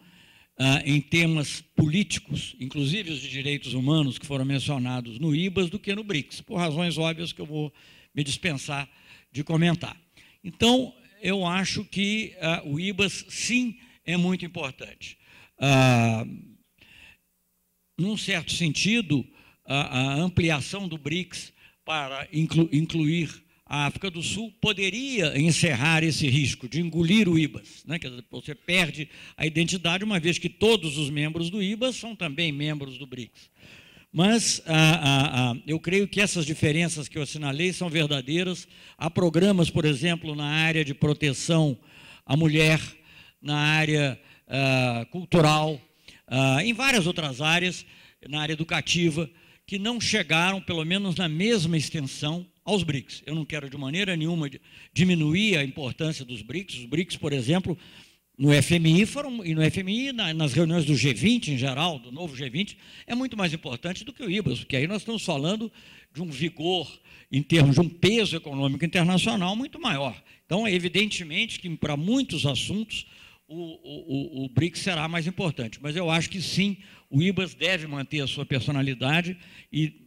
em temas políticos, inclusive os de direitos humanos que foram mencionados no IBAS, do que no BRICS, por razões óbvias que eu vou me dispensar de comentar. Então, eu acho que o IBAS, sim, é muito importante. Num certo sentido, a ampliação do BRICS para incluir a África do Sul poderia encerrar esse risco de engolir o IBAS, né? Quer dizer, você perde a identidade, uma vez que todos os membros do IBAS são também membros do BRICS. Mas eu creio que essas diferenças que eu assinalei são verdadeiras. Há programas, por exemplo, na área de proteção à mulher, na área cultural, em várias outras áreas, na área educativa, que não chegaram, pelo menos na mesma extensão, aos BRICS. Eu não quero de maneira nenhuma diminuir a importância dos BRICS. Os BRICS, por exemplo, no FMI, nas reuniões do G20 em geral, do novo G20, é muito mais importante do que o IBAS, porque aí nós estamos falando de um vigor, em termos de um peso econômico internacional muito maior. Então, evidentemente que para muitos assuntos o BRICS será mais importante, mas eu acho que sim, o IBAS deve manter a sua personalidade e,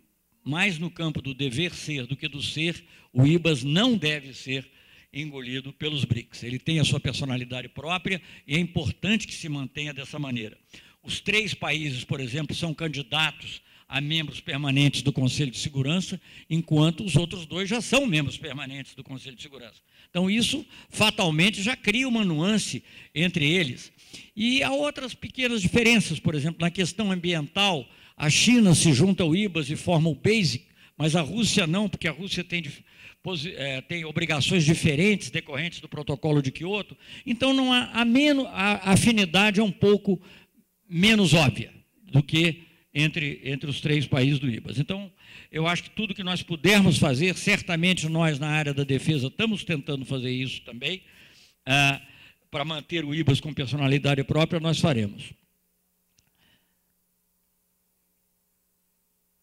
mais no campo do dever ser do que do ser, o IBAS não deve ser engolido pelos BRICS. Ele tem a sua personalidade própria e é importante que se mantenha dessa maneira. Os 3 países, por exemplo, são candidatos a membros permanentes do Conselho de Segurança, enquanto os outros 2 já são membros permanentes do Conselho de Segurança. Então, isso fatalmente já cria uma nuance entre eles. E há outras pequenas diferenças, por exemplo, na questão ambiental, a China se junta ao IBAS e forma o BASIC, mas a Rússia não, porque a Rússia tem obrigações diferentes decorrentes do protocolo de Kyoto. Então, não a afinidade é um pouco menos óbvia do que entre os 3 países do IBAS. Então, eu acho que tudo que nós pudermos fazer, certamente nós na área da defesa estamos tentando fazer isso também, para manter o IBAS com personalidade própria, nós faremos.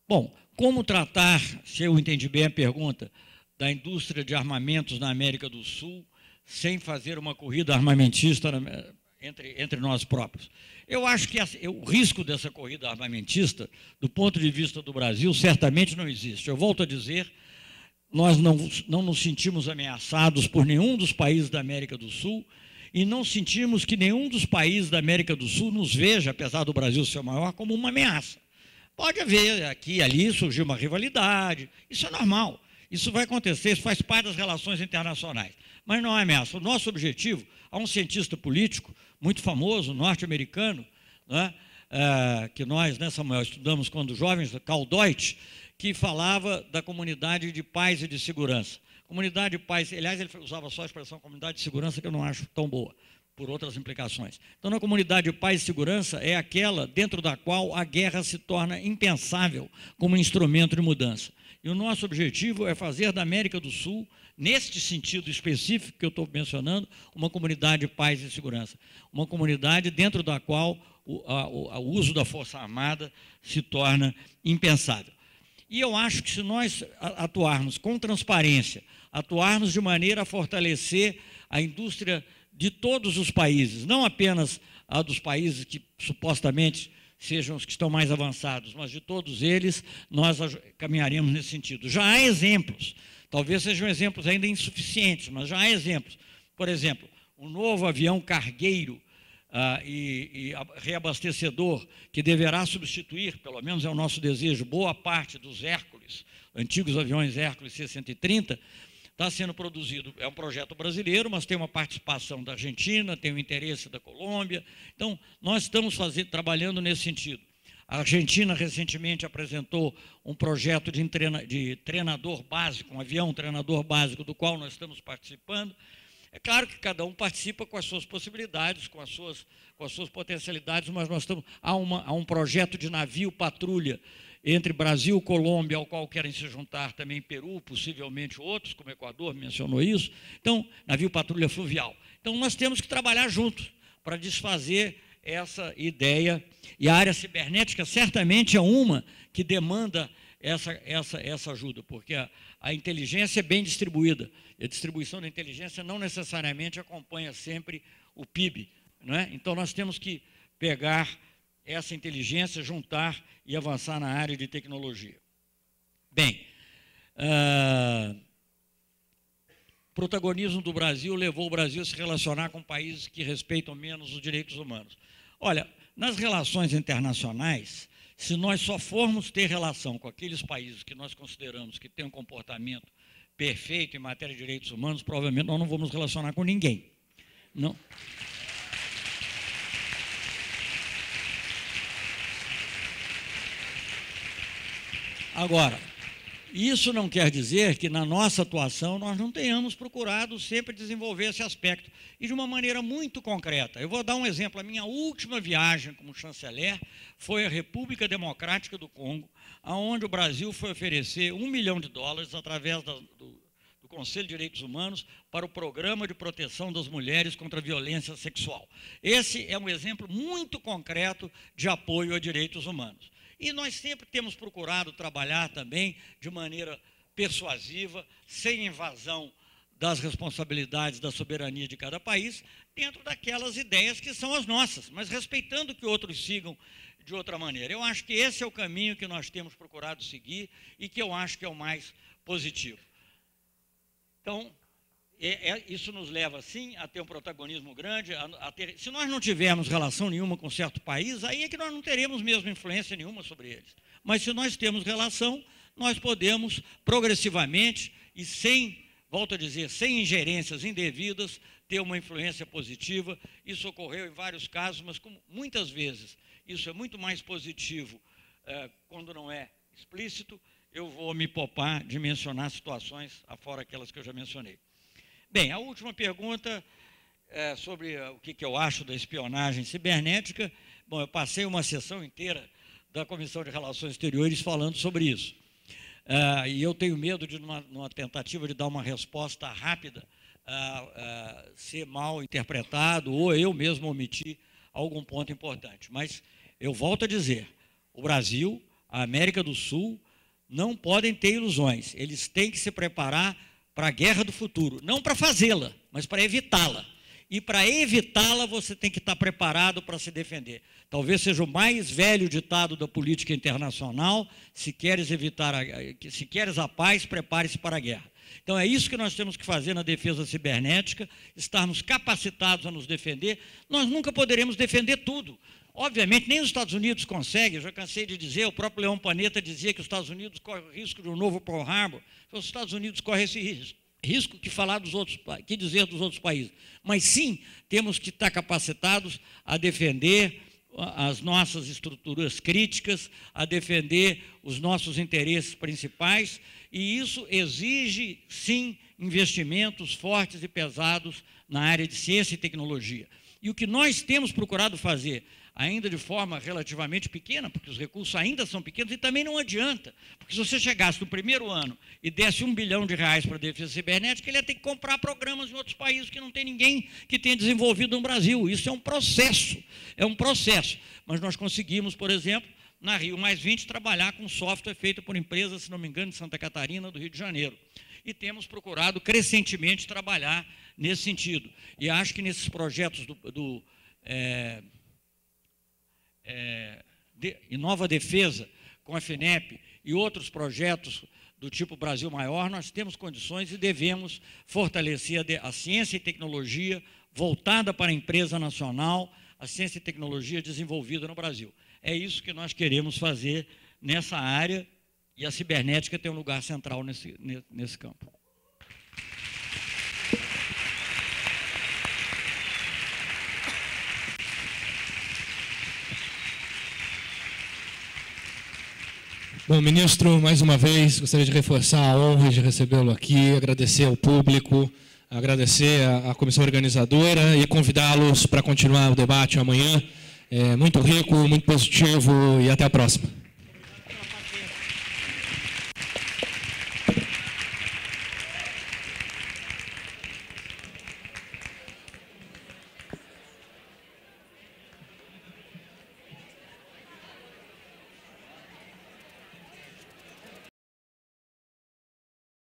Bom, como tratar, se eu entendi bem a pergunta, da indústria de armamentos na América do Sul, sem fazer uma corrida armamentista entre nós próprios? Eu acho que o risco dessa corrida armamentista, do ponto de vista do Brasil, certamente não existe. Eu volto a dizer, nós não nos sentimos ameaçados por nenhum dos países da América do Sul e não sentimos que nenhum dos países da América do Sul nos veja, apesar do Brasil ser maior, como uma ameaça. Pode haver aqui e ali surgir uma rivalidade, isso é normal, isso vai acontecer, isso faz parte das relações internacionais, mas não é ameaça. O nosso objetivo, há um cientista político muito famoso, norte-americano, né, que nós, né, Samuel, estudamos quando jovens, Karl Deutsch, que falava da comunidade de paz e de segurança. Comunidade de paz, aliás, ele usava só a expressão comunidade de segurança, que eu não acho tão boa, por outras implicações. Então, na comunidade de paz e segurança é aquela dentro da qual a guerra se torna impensável como instrumento de mudança. E o nosso objetivo é fazer da América do Sul, neste sentido específico que eu estou mencionando, uma comunidade de paz e segurança. Uma comunidade dentro da qual o uso da Força Armada se torna impensável. E eu acho que se nós atuarmos com transparência, atuarmos de maneira a fortalecer a indústria de todos os países, não apenas a dos países que supostamente sejam os que estão mais avançados, mas de todos eles, nós caminharemos nesse sentido. Já há exemplos, talvez sejam exemplos ainda insuficientes, mas já há exemplos. Por exemplo, um novo avião cargueiro e reabastecedor, que deverá substituir, pelo menos é o nosso desejo, boa parte dos Hércules, antigos aviões Hércules C-130, está sendo produzido, é um projeto brasileiro, mas tem uma participação da Argentina, tem o interesse da Colômbia. Então, nós estamos trabalhando nesse sentido. A Argentina recentemente apresentou um projeto de treinador básico, um avião treinador básico, do qual nós estamos participando. É claro que cada um participa com as suas possibilidades, com as suas potencialidades, mas nós estamos, há um projeto de navio patrulha entre Brasil e Colômbia, ao qual querem se juntar também Peru, possivelmente outros, como Equador mencionou isso. Então, navio patrulha fluvial. Então, nós temos que trabalhar juntos para desfazer essa ideia. E a área cibernética certamente é uma que demanda essa ajuda, porque a inteligência é bem distribuída. E a distribuição da inteligência não necessariamente acompanha sempre o PIB, não é? Então, nós temos que pegar essa inteligência, juntar e avançar na área de tecnologia. Bem, o protagonismo do Brasil levou o Brasil a se relacionar com países que respeitam menos os direitos humanos. Olha, nas relações internacionais, se nós só formos ter relação com aqueles países que nós consideramos que têm um comportamento perfeito em matéria de direitos humanos, provavelmente nós não vamos relacionar com ninguém. Não. Agora, isso não quer dizer que na nossa atuação nós não tenhamos procurado sempre desenvolver esse aspecto, e de uma maneira muito concreta. Eu vou dar um exemplo. A minha última viagem como chanceler foi à República Democrática do Congo, onde o Brasil foi oferecer $1 milhão através do Conselho de Direitos Humanos para o Programa de Proteção das Mulheres contra a Violência Sexual. Esse é um exemplo muito concreto de apoio a direitos humanos. E nós sempre temos procurado trabalhar também de maneira persuasiva, sem invasão das responsabilidades da soberania de cada país, dentro daquelas ideias que são as nossas, mas respeitando que outros sigam de outra maneira. Eu acho que esse é o caminho que nós temos procurado seguir e que eu acho que é o mais positivo. Então, isso nos leva, sim, a ter um protagonismo grande, se nós não tivermos relação nenhuma com certo país, aí é que nós não teremos mesmo influência nenhuma sobre eles. Mas se nós temos relação, nós podemos progressivamente e sem, volto a dizer, sem ingerências indevidas, ter uma influência positiva. Isso ocorreu em vários casos, mas como muitas vezes isso é muito mais positivo quando não é explícito, eu vou me poupar de mencionar situações afora aquelas que eu já mencionei. Bem, a última pergunta é sobre o que eu acho da espionagem cibernética. Bom, eu passei uma sessão inteira da Comissão de Relações Exteriores falando sobre isso. E eu tenho medo de, numa tentativa de dar uma resposta rápida, ser mal interpretado ou eu mesmo omitir algum ponto importante. Mas eu volto a dizer, o Brasil, a América do Sul, não podem ter ilusões. Eles têm que se preparar para a guerra do futuro, não para fazê-la, mas para evitá-la. E para evitá-la, você tem que estar preparado para se defender. Talvez seja o mais velho ditado da política internacional: se queres a paz, prepare-se para a guerra. Então, é isso que nós temos que fazer na defesa cibernética, estarmos capacitados a nos defender. Nós nunca poderemos defender tudo. Obviamente, nem os Estados Unidos conseguem, eu já cansei de dizer, o próprio Leon Panetta dizia que os Estados Unidos correm o risco de um novo Pearl Harbor. Os Estados Unidos correm esse risco que dizer dos outros países. Mas, sim, temos que estar capacitados a defender as nossas estruturas críticas, a defender os nossos interesses principais, e isso exige, sim, investimentos fortes e pesados na área de ciência e tecnologia. E o que nós temos procurado fazer, ainda de forma relativamente pequena, porque os recursos ainda são pequenos, e também não adianta, porque se você chegasse no primeiro ano e desse R$1 bilhão para a defesa cibernética, ele ia ter que comprar programas em outros países que não tem ninguém que tenha desenvolvido no Brasil. Isso é um processo, Mas nós conseguimos, por exemplo, na Rio+20, trabalhar com software feito por empresas, se não me engano, de Santa Catarina, do Rio de Janeiro. E temos procurado crescentemente trabalhar nesse sentido. E acho que nesses projetos Inova Defesa, com a FINEP e outros projetos do tipo Brasil Maior, nós temos condições e devemos fortalecer a ciência e tecnologia voltada para a empresa nacional, a ciência e tecnologia desenvolvida no Brasil. É isso que nós queremos fazer nessa área, e a cibernética tem um lugar central nesse campo. Bom, ministro, mais uma vez, gostaria de reforçar a honra de recebê-lo aqui, agradecer ao público, agradecer à comissão organizadora e convidá-los para continuar o debate amanhã. É muito rico, muito positivo, e até a próxima.